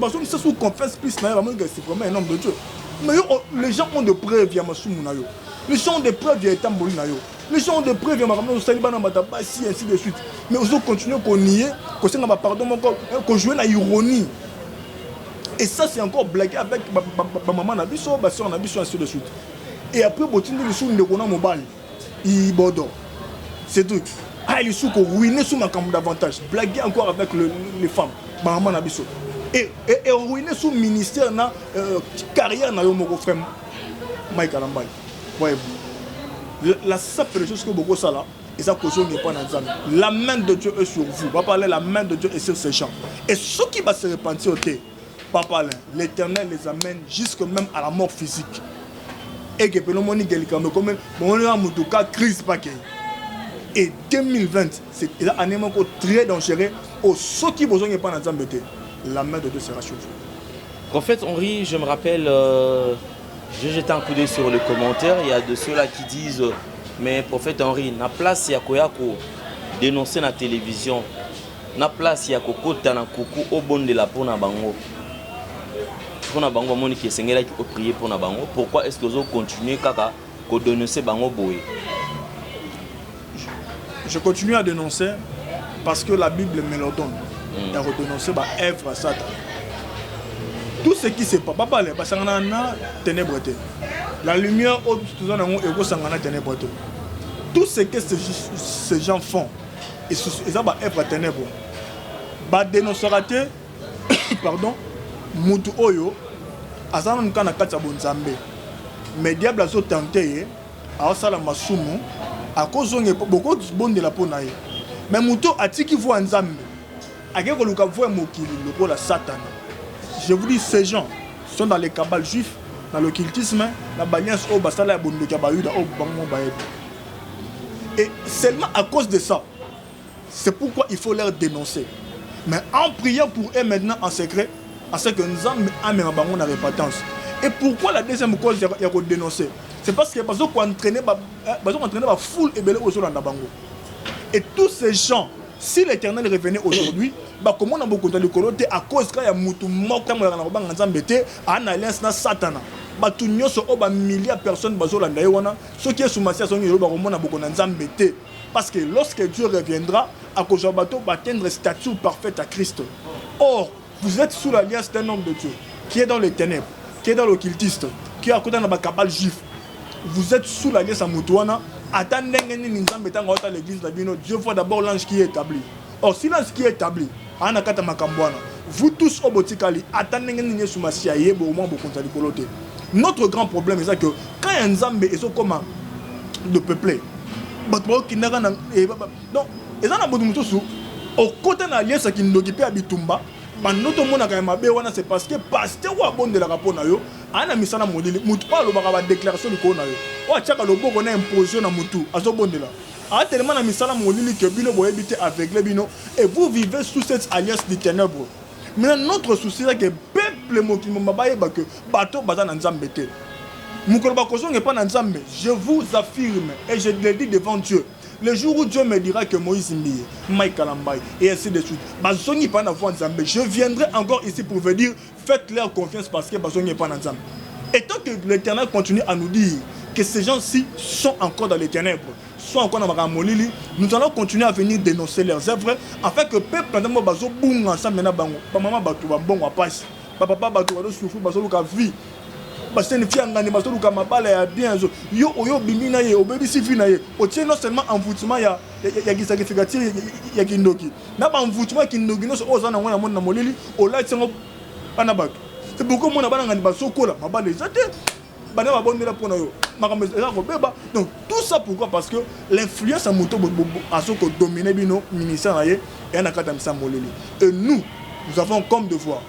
as sous confiance plus na c'est vraiment un homme de Dieu. Mais les gens ont des preuves via Masumunayo. Les gens ont des preuves via Tambolinayo. Les gens ont des preuves via Makamno Salibana Matabasi ainsi de suite. Mais ils continuent qu'on nier, qu'on s'en va pardon, qu'on joue la ironie. Et ça c'est encore blagué avec maman Nabiso, ma soeur Nabiso ainsi de suite. Et après Botine le sous de Kona Mobile, il bodo. C'est tout. Ah il sous qu'on ruiner sous ma camp davantage. Blagué encore avec les femmes, maman Nabiso. Et ruiner sous ministère na carrière na yo mon frère Mike Kalamba. Ouais. La simple chose que beaucoup ça là, et ça cause n'est pas dans la main de Dieu est sur vous. Va parler la main de Dieu est sur ces gens. Et ceux qui va se repentir au thé, papa l'Éternel les amène jusque même à la mort physique. Et que le monde est comme on a tout cas crise paquet. Et 2020 c'est l'année encore très dangereux. Au ceux qui besoin n'est pas dans la main de Dieu sera sur vous. Prophète Henri, je me rappelle, j'ai jeté un coup d'œil sur les commentaires. Il y a de ceux-là qui disent mais prophète Henri, na place ya koyako dénoncer na télévision, na place ya kokota na kuku au bon de la pona bango. Pour na bango moni qui sengela qui prier pour na bango. Pourquoi est-ce que vous continuez kaka ko dénoncer bango boy? Je continue à dénoncer parce que la Bible me le donne. Il a redénoncé bah œuvre à Satan. Tout ce qui se passe, papa les basangana na ténèbres. La lumière au tout ça nango ego sangana ténèbres. Tout ce que ces gens font, et ça va œuvre à ténèbres. Ba dénonceraté, pardon, mutu oyo, azana nkana katsa bonzambe. Mais diable a so tenté, a sala masumu, a cause on beaucoup bon de la ponaye. Mais mutu atiki voit nzambe. Je vous dis, ces gens sont dans les cabales juifs, dans l'occultisme, dans l'alliance au Basala et seulement à cause de ça, c'est pourquoi il faut les dénoncer. Mais en priant pour eux maintenant en secret, à ce que nous avons la répétence. Et pourquoi la deuxième cause il y a dénoncer? C'est parce que nous avons entraîné la foule et belé aux Bango. Et tous ces gens, si l'Éternel revenait aujourd'hui, comment on a beaucoup de côté à cause qu'il y a mutu moka na nzambete en alliance na satana. Batu nyoso oba milliards de personnes bazolanda yewana, ceux qui sont massés sont yo ba komona beaucoup na nzambete parce que lorsque Dieu reviendra, à cause de bateau va atteindre statut parfait à Christ. Or, vous êtes sous l'alliance d'un homme de Dieu qui est dans les ténèbres, qui est dans l'occultiste, qui est à côté dans la cabale juif. Vous êtes sous l'alliance à Moutouana. Attendez l'église d'Abino. Dieu voit d'abord l'ange qui est établi. Or, si l'ange qui est établi, vous tous au Botikali, attendez notre grand problème c'est que quand un Nzambe est comme de peuplé, donc, au côté de l'alliance qui nous occupe à Bitumba, c'est parce que pasteur ou bon de la rapona yo ana misana modeli mutu pa lo ba déclaration de kona yo o chaka lo boko na imposition na mutu azo bondela a tellement na misana modeli que bino boye bité aveugle bino et vous vivez sous cette alliance des ténèbres. Mais notre souci c'est que peuple mokimo mabaye ba que bato bazana nzambe te mukolo ba kozo n'est pas na nzambe. Je vous affirme et je le dis devant Dieu. Le jour où Dieu me dira que Moïse Mbiye, Mike Kalamba et ainsi de suite, je viendrai encore ici pour vous dire faites leur confiance parce que besoin n'est pas dans Nzambe. Et tant que l'Éternel continue à nous dire que ces gens-ci sont encore dans les ténèbres, sont encore dans la molili, nous allons continuer à venir dénoncer leurs œuvres afin que le peuple maintenant bazo boum ensemble maintenant bango pas maman bato ba bon passe papa bato bazo souffrir bazo luka vie parce que une fille ngani bazo luka mabala ya bien yo oyo bimina ye obebi si fina ye o tient non seulement envoûtement ya gisagifikatir ya kindoki na ba envoûtement kindoki no so ozana ngona mona molili o la tsengo bana bato c'est beaucoup mona bana ngani bazo kola mabala ezate. Donc tout ça pourquoi? Parce que l'influence à moto a ce que dominer bino ministère et nous avons comme devoir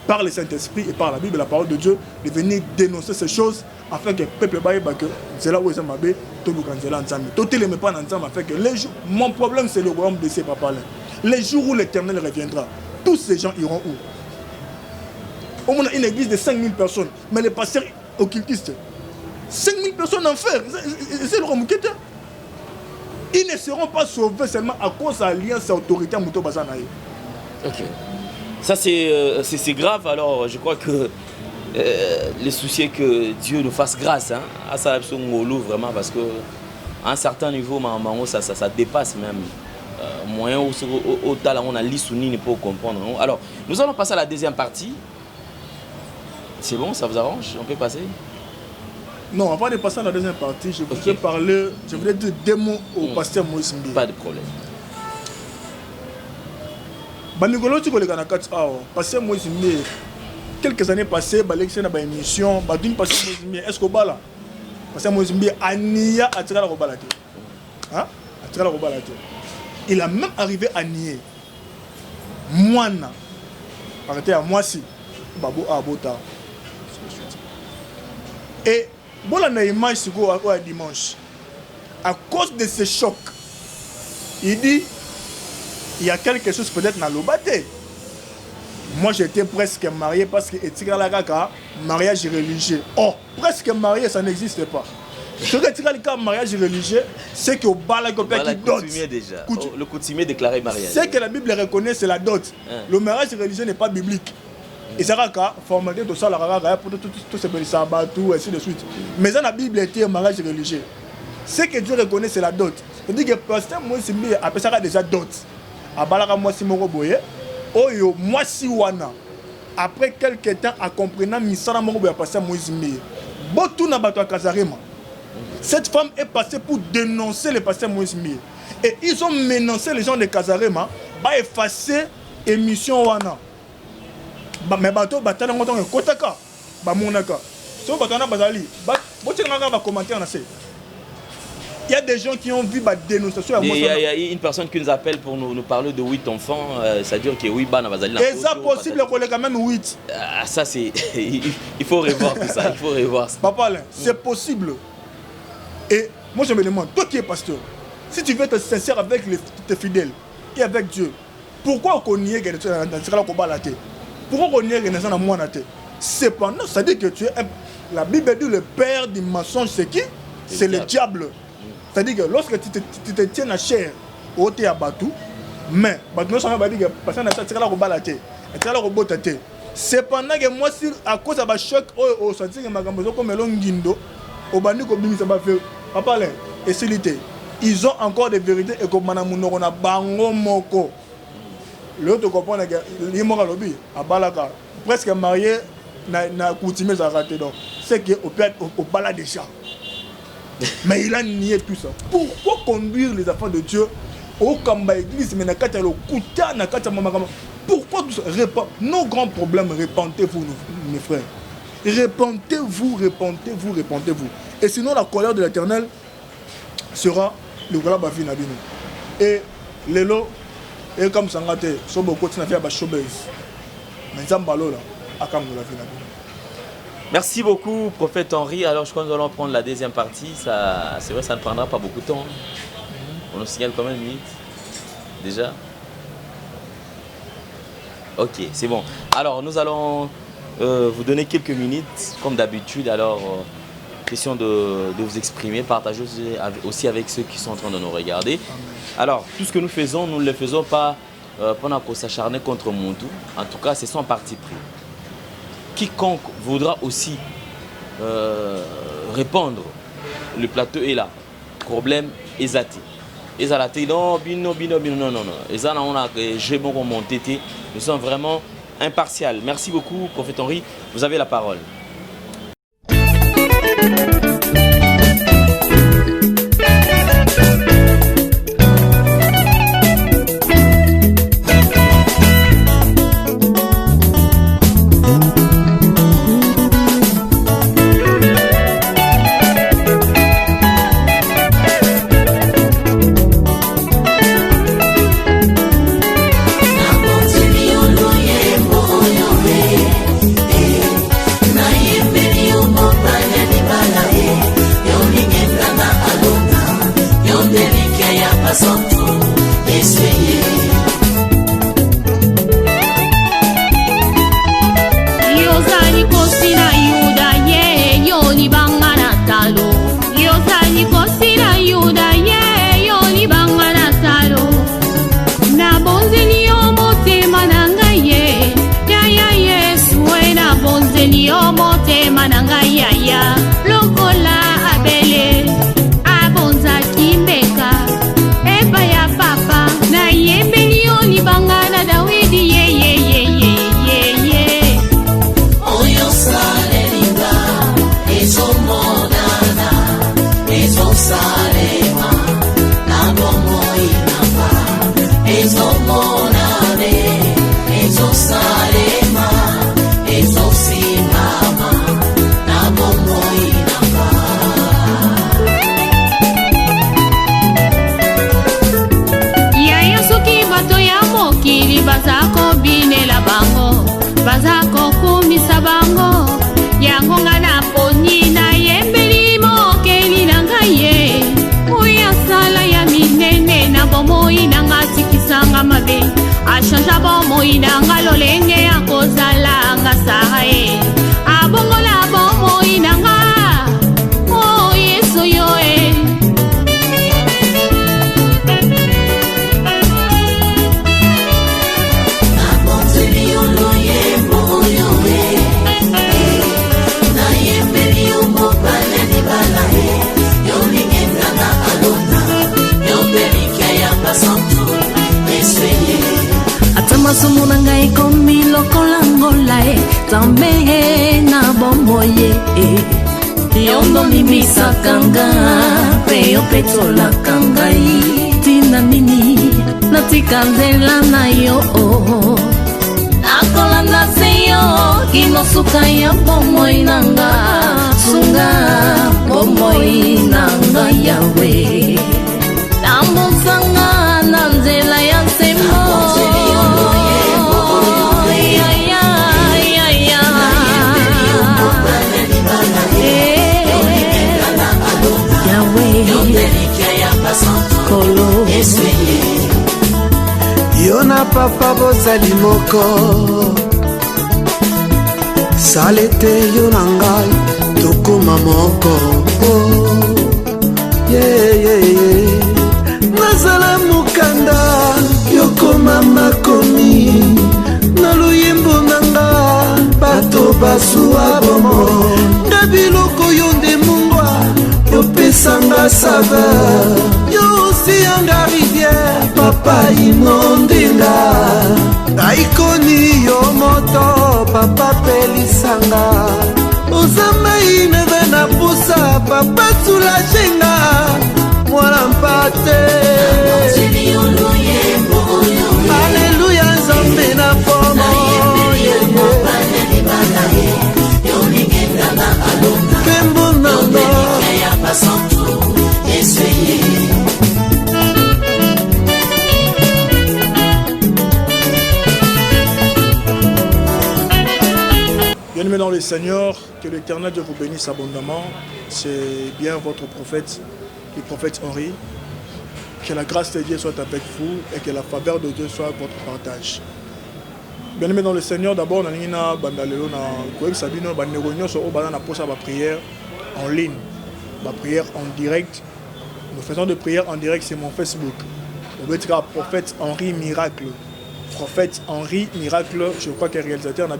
par le Saint-Esprit et par la Bible, la parole de Dieu, de venir dénoncer ces choses afin que le peuple baille que c'est là où ils ont mabé tout le canzela ensemble. Tout le monde pas ensemble afin que les jours, mon problème c'est le royaume de ses papas. Les jours où l'Éternel reviendra, tous ces gens iront où? On a une église de 5000 personnes, mais les pasteurs occultistes, 5000 personnes en fer, c'est le remonquete. Ils ne seront pas sauvés seulement à cause de l'alliance autorité à Mouto Bazanaï. Ok. Ça c'est grave, alors je crois que le souci est que Dieu nous fasse grâce hein, à ça vraiment parce que à un certain niveau ça dépasse même moyen au talent on a l'issouni pour comprendre. Alors nous allons passer à la deuxième partie. C'est bon, ça vous arrange? On peut passer? Non, avant de passer à la deuxième partie, je voudrais parler, je voudrais dire deux mots au pasteur Moïse Mbi. Pas de problème. Pasteur Moïse Mbi, quelques années passées, il y a une émission, est-ce que pasteur Moïse Mbi a attiré la robalate. Il a même arrivé à nier. Moana, arrêtez à moi si, Babou Abota. Et bon, la image à dimanche, à cause de ce choc, il dit il y a quelque chose peut-être dans le bâté. Moi j'étais presque marié parce que mariage religieux. Oh, presque marié, ça n'existe pas. Ce que tu as mariage religieux, c'est que au balagopé qui dot. Déjà. Oh, le coutumier déclaré mariage. Ce que la Bible reconnaît, c'est la dot. Le mariage religieux n'est pas biblique. Et ça va formalité tout ça la pour tout ce sabbat tout ainsi de suite. Mais dans la Bible était un mariage religieux. Ce que Dieu reconnaît c'est la dot. C'est-à-dire que pasteur Moïse Mbi après ça déjà dot. Abalaka moi si moko boye oyo moi si wana après quelques temps à comprenant misala moko boye pasteur Moïse Mbi. Botu na bato Kazarema. Cette femme est passée pour dénoncer le pasteur Moïse Mbi. Et ils ont menacé les gens de Kazarema ba effacer émission wana. Mais bateau batana ngoto kotaka ba monaka so batana bazali ba botinga ba commentaire na c'est il y a des gens qui ont vu ba dénonciation il y a une personne qui nous appelle pour nous parler de 8 enfants ça dure que oui ba na bazali et ça possible qu'on quand même 8 ça c'est il faut revoir tout ça il faut revoir ça papa c'est possible et moi je me demande toi qui es pasteur si tu veux être sincère avec tes fidèles et avec Dieu pourquoi qu'on nie que dans ce cas là qu'on bat la tête. Pourquoi on est renaissant à moi? Cependant, ça dit que tu es la Bible dit le père du mensonge, c'est qui? C'est le diable. C'est-à-dire que lorsque tu te tiens à chair, au thé à Batou, mais Batou ne va dire que personne n'a pas la robalate, la robotate. Cependant que moi, si à cause de choc, au senti que ma gambe comme Longindo, au bandi comme ça va faire, papa, et s'ilité, ils ont encore des vérités et comme Manamuno, on a bango moko. L'autre comprend que l'immoral lobby à Balaka presque marié n'a coutumé à rater donc c'est que au bala déjà mais il a nié tout ça. Pourquoi conduire les affaires de Dieu au Kamba église mais na kata lo kuta na kata mama pourquoi tout ça nos grands problèmes repentez-vous mes frères repentez-vous et sinon la colère de l'Éternel sera le grand bafi na bino et lelo et comme ça, on va continuer à faire des choses. Merci beaucoup, prophète Henri. Alors, je crois que nous allons prendre la deuxième partie. C'est vrai, ça ne prendra pas beaucoup de temps. On nous signale quand même une minute. Déjà. Ok, c'est bon. Alors, nous allons vous donner quelques minutes, comme d'habitude. Alors, question de vous exprimer, partager aussi avec ceux qui sont en train de nous regarder. Alors, tout ce que nous faisons, nous ne le faisons pas pendant qu'on s'acharne contre Muntu. En tout cas, c'est son parti pris. quiconque voudra aussi répondre, le plateau est là. Problème ezati. Ezalati non bino non. Ezana on a j'ai bon monté. Nous sommes vraiment impartial. Merci beaucoup, Prophète Henri. Vous avez la parole. Kanzela na yo nakolanda seyo kinosuka ya bomoi nanga sunga bomoi nanga yawe tambusanga na nzela ya nsemo Yona papa bozali moko salete yona ngai tokoma moko nazala mokanda yokoma makomi na luyembo nanga bato basuwa bomo nga biloko yo nde mungwa yopesanga saveur yosiyanga rivière papa inondenga aikoni yo moto papa pelisanga ozamai neve na pusa papa sulajenga mwana mpate aleluya nzambe na pomo kembo nanga Bien-aimés dans le Seigneur, que l'Éternel Dieu vous bénisse abondamment. C'est bien votre prophète, le prophète Henri. Que la grâce de Dieu soit avec vous et que la faveur de Dieu soit votre partage. Bien-aimés dans le Seigneur, d'abord, on a prière en ligne, ma prière en direct. Nous faisons de prières en direct sur mon Facebook. Vous pouvez dire prophète Henri Miracle. Prophète Henri Miracle, je crois que le réalisateur n'a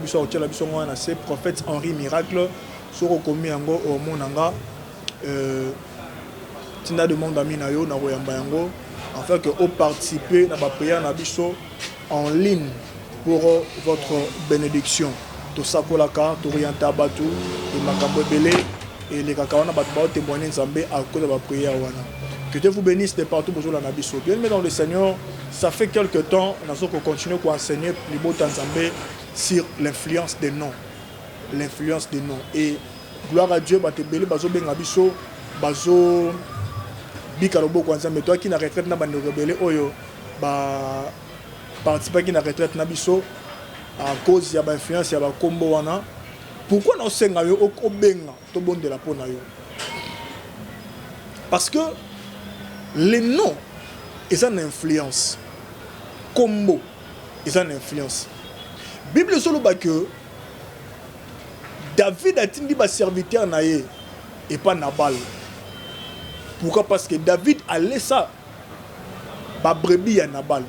c'est Prophète Henri Miracle, sur commis ango au monanga, tina demande à Minayo, na royamba yango, afin que vous participez à la prière nabiso en ligne pour votre bénédiction. Tout ça pour la carte, orienté à Batou, et Makambo Belé, et les Kakawana Batou témoigner Zambé à cause de la prière. Que Dieu vous bénisse de partout pour la Nabiso. Bien aimé dans le Seigneur, ça fait quelques temps, nous avons continué à enseigner les mots Tanzambé sur l'influence des noms. L'influence des noms. Et gloire à Dieu, Baté Belé, Bazo Bengabiso, Bazo Bikarobo Kwanzambé, toi qui n'a retraite n'a pas de rebelle, Oyo, participer qui n'a retraite Nabiso, à cause de l'influence, il y a un combo. Pourquoi nous sommes au Benga, tout bon de la peau? Parce que les noms, ils ont une influence. Combo, ils ont une influence. La Bible dit que David a dit que serviteur naïe et pas Nabal. Pourquoi? Parce que David a laissé ça, brebis à Nabal.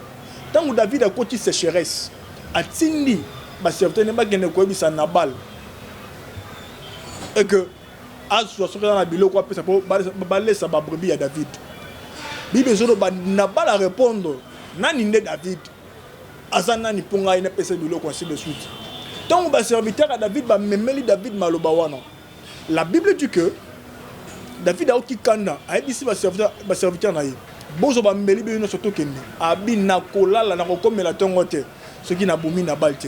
Tant que David a côté sécheresse, a dit que serviteur n'est pas gagné quoi bisa Nabal. Et que à soit dans la Bible quoi ça peut balayer ça brebis à David. Bible zolo ba Nabal a répondre nani ne David azana ni ponga ina pesa bilo quoi ainsi de suite. Tant que serviteur à David ba memeli David maloba wana. La Bible dit que David a oki kanda a ici ba serviteur na ye. Bozo ba memeli be no soto kende. Abi na kolala na kokomela tongo te. Ce qui n'a boumi Nabal te.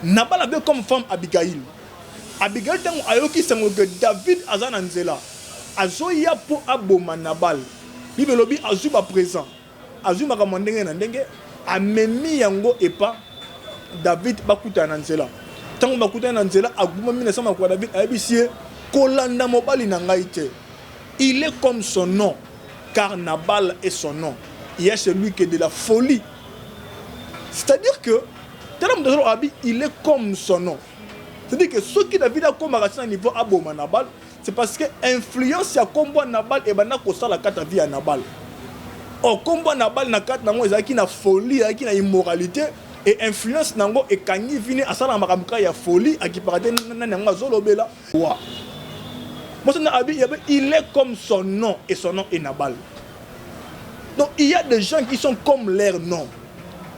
Nabal avait comme femme Abigail. Abigail tango ayoki sango que David azana nzela. Azoya po aboma Nabal. Bible lobi azuba présent. Azuma kamandenge na ndenge amemi yango epa David bakuta na nzela. Tango bakuta na nzela aguma mina sama kwa David abisie kolanda mobali na ngai te. Il est comme son nom car Nabal est son nom. Il y a celui qui est de la folie. C'est-à-dire que il est comme son nom. C'est-à-dire que ce qui David a comme à niveau aboma Nabal, c'est parce que influence ya combo Nabal et bana ko sala kata vie à Nabal. O combo Nabal na kata nango ezaki na folie, ezaki na immoralité et influence nango e kangi vini asala makamka ya folie akiparate nananga zolobela. Wa. Il est comme son nom et son nom est Nabal. Donc il y a des gens qui sont comme leur nom.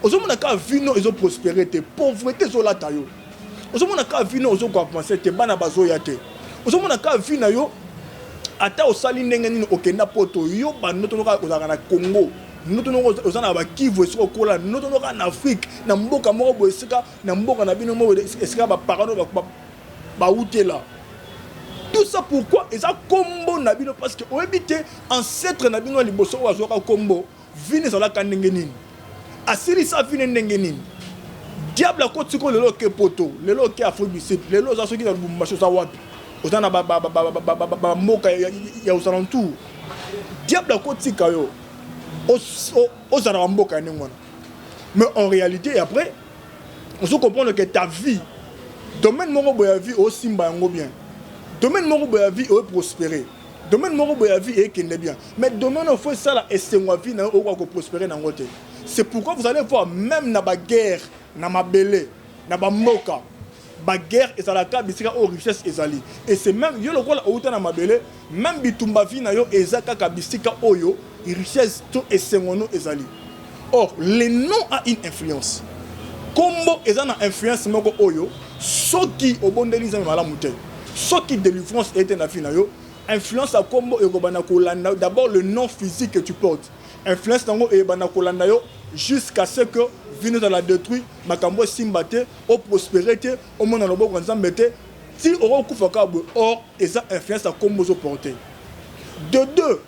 Aux hommes qui ont vu nous, ils ont prospérité, pauvreté sur la taille. Aux hommes qui ont vu nous, ils ont commencé à bana bazoyate. Aux hommes qui ont vu nous, ata osali ndenge au Kenya poto yo ba notonoka ozana Congo, notonoka ozana ba Kivu esiko kola, notonoka na Afrique, na mboka moko bo esika, na mboka na bino moko esika ba parano ba utela. Tout ça pourquoi? Et ça combo na bino parce que au habité ancêtre na bino liboso wa zoka combo, vini zala kandenge nini. Asiri sa vini ndenge nini. Diable a côté ko lelo ke poto, lelo ke Afrique du Sud, lelo za soki na Lubumbashi za wapi. Ozana ba moka ya usalantu. Diable a côté kayo. Ozana mboka ningwana. Mais en réalité après, on se comprend que ta vie domaine moko boya vie au simba yango bien. Domaine moko boya vie au prospérer. Domaine moko boya vie et kende bien. Mais domaine au faut ça la esenwa vie na o ko prospérer na ngote. C'est pourquoi vous allez voir même na ba guerre, na mabele, na ba moka, ba guerre et ça la ka bisika au richesse ezali. Et c'est même yo lokola outa na mabele, même bitumba vie na yo ezaka ka bisika oyo, richesse to esengono ezali. Or les noms a une influence. Combo ezana influence moko oyo, soki obondeli za malamu te. Soki délivrance était na vie na yo, influence à combo ekobana kolanda d'abord le nom physique que tu portes. Influence nango e bana kolanda yo jusqu'à ce que vino dans la détruit makambo simbate au prospérité au monde na loboko nzambe te ti oro kufaka bo or eza influence à combo zo porter. De deux,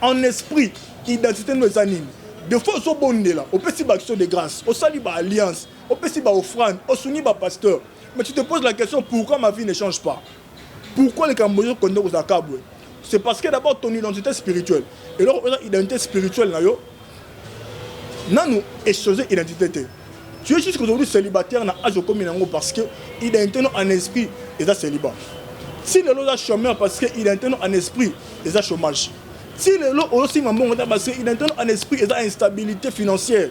en esprit, identité nos animes. De fois so bondela, au petit action de grâce, au sali ba alliance, au petit ba offrande, au souni ba pasteur. Mais tu te poses la question pourquoi ma vie ne change pas? Pourquoi les Cambodgiens condamnent aux acaboués? C'est parce que d'abord ton identité spirituelle. Et alors, l'identité spirituelle, nous échanger identité. Tu es jusqu'aujourd'hui célibataire dans l'âge de parce que l'identité en esprit est un célibat. Si le lot est chômeur parce que l'identité en esprit est un chômage. Si le lot aussi parce que l'identité en esprit est une instabilité financière.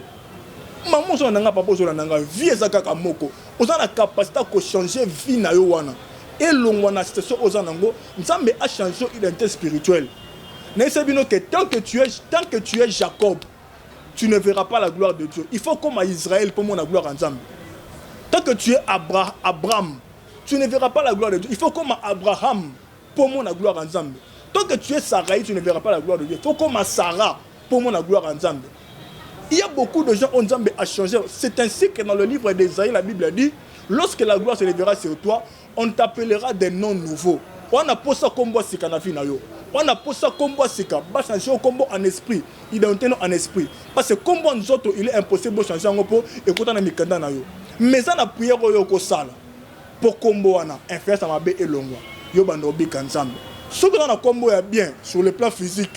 maman zo nanga papa zo nanga vie ezaka kamoko oza na capacité ko changer vie na yo wana et longwa na situation oza nango nzambe a changer identité spirituelle na sabino que tant que tu es Jacob tu ne verras pas la gloire de Dieu. Il faut comme à Israël pour mon la gloire en Nzambe. Tant que tu es Abraham, tu ne verras pas la gloire de Dieu. Il faut comme à Abraham pour mon la gloire en Nzambe. Tant que tu es Sarai, tu ne verras pas la gloire de Dieu. Il faut comme à Sarah pour mon la gloire en Nzambe. Il y a beaucoup de gens où Nzambe a changé. C'est ainsi que dans le livre d'Ésaïe, la Bible dit, lorsque la gloire se lèvera sur toi, on t'appellera des noms nouveaux. On a posé ça comme moi, c'est Kanafi Nayo. On a posé ça comme moi, c'est Kanafi. On a changer combo en esprit. Identité en esprit. Parce que comme nous autres, il est impossible de changer en combo et quand on a mis Kanda Nayo. Mais on a prié au Sala. Pour combo, on a inférieur à ma bé et longue. Yo bandobi ensemble. Ce que on a combo est bien sur le plan physique.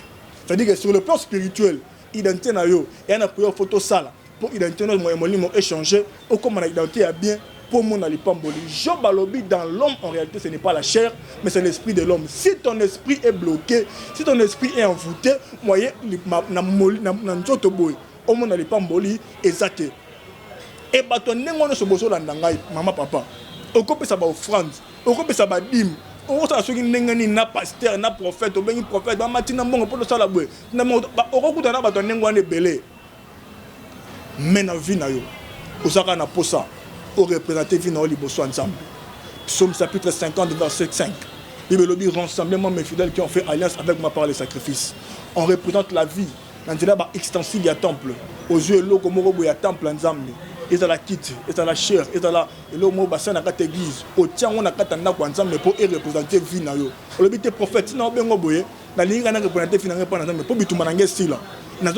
C'est-à-dire que sur le plan spirituel, identité Nayo. Et on a prié au photo Sala. Pour identité notre moyen échanger. Ou comme on a identité est bien. Pour mon alipamboli, Job alobi dans l'homme en réalité ce n'est pas la chair mais c'est l'esprit de l'homme. Si ton esprit est bloqué, si ton esprit est envoûté, moyen na nzoto boy, au mon alipamboli exacté. Et bato nengono so boso landangai maman papa. Okope sa ba offrande, okope sa ba dîme. On sa soki nengani na pasteur na prophète, obengi prophète ba matina mbongo poto sala boy. Na mo okokuta na bato nengwane belé. Mais na vie na yo. Osaka na posa. Au représenter vie dans Liboso ensemble. Psaume chapitre 50, verset 5. Bible dit rassemblement mes fidèles qui ont fait alliance avec moi par les sacrifices. On représente la vie. Dans le extensible, il y a temple. Aux yeux, l'eau comme il y a temple ensemble. Et dans la quitte, et dans la chair, et dans la l'eau bassin à l'église. Au tien, on a katana ensemble pour représenter vie na yo. Le but est prophète. Sinon, on a boye. La ligne a représenté finalement pas ensemble. Pour bitou manangé style. Dans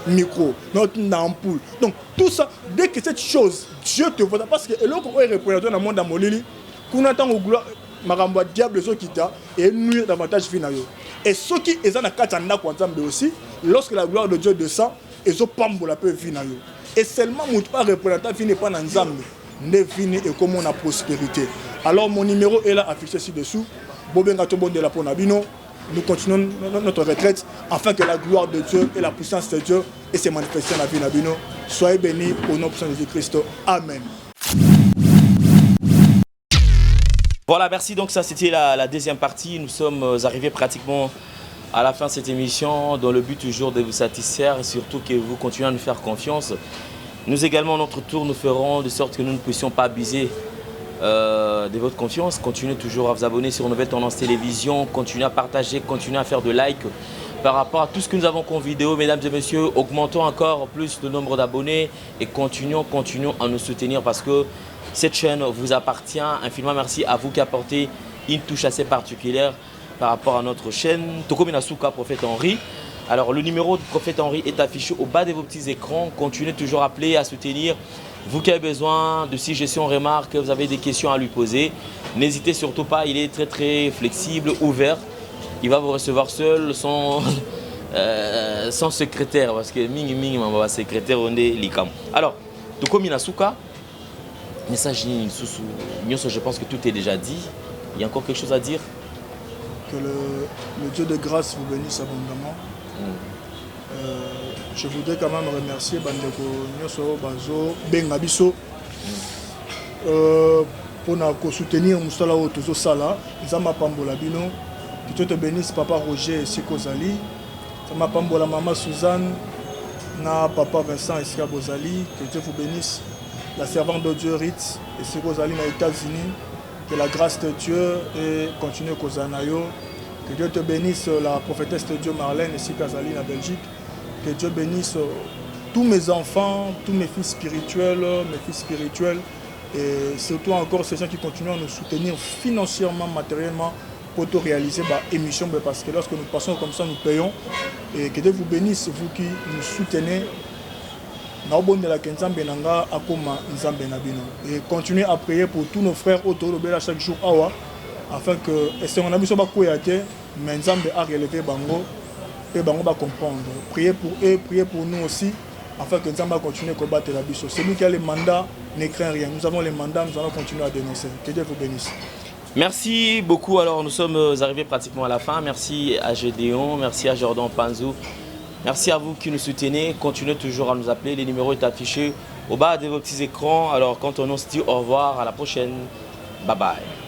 micro, dans ampoule. Donc tout ça, dès que cette chose, Dieu te voit. Parce que l'autre est représenté dans le monde d'Amolili, qu'on attend au gloire, Maramba diable, ceux qui t'a, et nuire davantage final. Et ceux qui sont dans Katana ensemble aussi, lorsque la gloire de Dieu descend, ils ont pas la paix final. Et seulement mon pas représentant finit pas dans Nzambe, ne finit et comme on a prospérité. Alors mon numéro est là affiché ci-dessous. Bobenga Tobon de la Ponabino. Nous continuons notre retraite afin que la gloire de Dieu et la puissance de Dieu et ses manifestations dans la vie Nabino. Soyez bénis au nom de Jésus-Christ. Amen. Voilà, merci. Donc ça, c'était la deuxième partie. Nous sommes arrivés pratiquement à la fin de cette émission dans le but toujours de vous satisfaire et surtout que vous continuez à nous faire confiance. Nous également, à notre tour, nous ferons de sorte que nous ne puissions pas abuser de votre confiance. Continuez toujours à vous abonner sur Nouvelle Tendance Télévision, continuez à partager, continuez à faire de likes par rapport à tout ce que nous avons comme vidéo. Mesdames et messieurs, augmentons encore plus le nombre d'abonnés et continuons à nous soutenir parce que cette chaîne vous appartient. Infiniment merci à vous qui apportez une touche assez particulière par rapport à notre chaîne. Tokomi Nasuka, Prophète Henri. Alors le numéro de Prophète Henri est affiché au bas de vos petits écrans. Continuez toujours à appeler, à soutenir. Vous qui avez besoin de suggestions, remarques, vous avez des questions à lui poser, n'hésitez surtout pas, il est très flexible, ouvert. Il va vous recevoir seul, sans secrétaire, parce que Mingi ma secrétaire on est likam. Alors, Tokomi Nasuka, message je pense que tout est déjà dit. Il y a encore quelque chose à dire? Que le Dieu de grâce vous bénisse abondamment. Je voudrais quand même remercier Bandeko Nyoso Bazo Bengabiso pour soutenir Moussala Otozo Sala, Zama Pambola Bino, que Dieu te bénisse Papa Roger Sikozali, Zama Pambola Maman Suzanne, na Papa Vincent Esika Bozali, que Dieu vous bénisse, la servante de Dieu Ritz et Sikozali aux États-Unis, que la grâce de Dieu et continue Kozanayo, que Dieu te bénisse la prophétesse de Dieu Marlène Esika Zali en Belgique. Que Dieu bénisse tous mes enfants, tous mes fils spirituels, et surtout encore ces gens qui continuent à nous soutenir financièrement, matériellement pour tout réaliser l'émission, parce que lorsque nous passons comme ça, nous payons. Et que Dieu vous bénisse, vous qui nous soutenez. Et continuez à prier pour tous nos frères autour de chaque jour, afin que, et on a mis sur mais Nzambe a relevé Bango. Et on va comprendre. Priez pour eux, priez pour nous aussi, afin que nous allons continuer à combattre la biche. Celui qui a les mandats ne craint rien. Nous avons les mandats, nous allons continuer à dénoncer. Que Dieu vous bénisse. Merci beaucoup. Alors nous sommes arrivés pratiquement à la fin. Merci à Gédéon, merci à Jordan Panzou Merci à vous qui nous soutenez. Continuez toujours à nous appeler. Les numéros sont affichés au bas de vos petits écrans. Alors, quand on se dit au revoir, à la prochaine. Bye bye.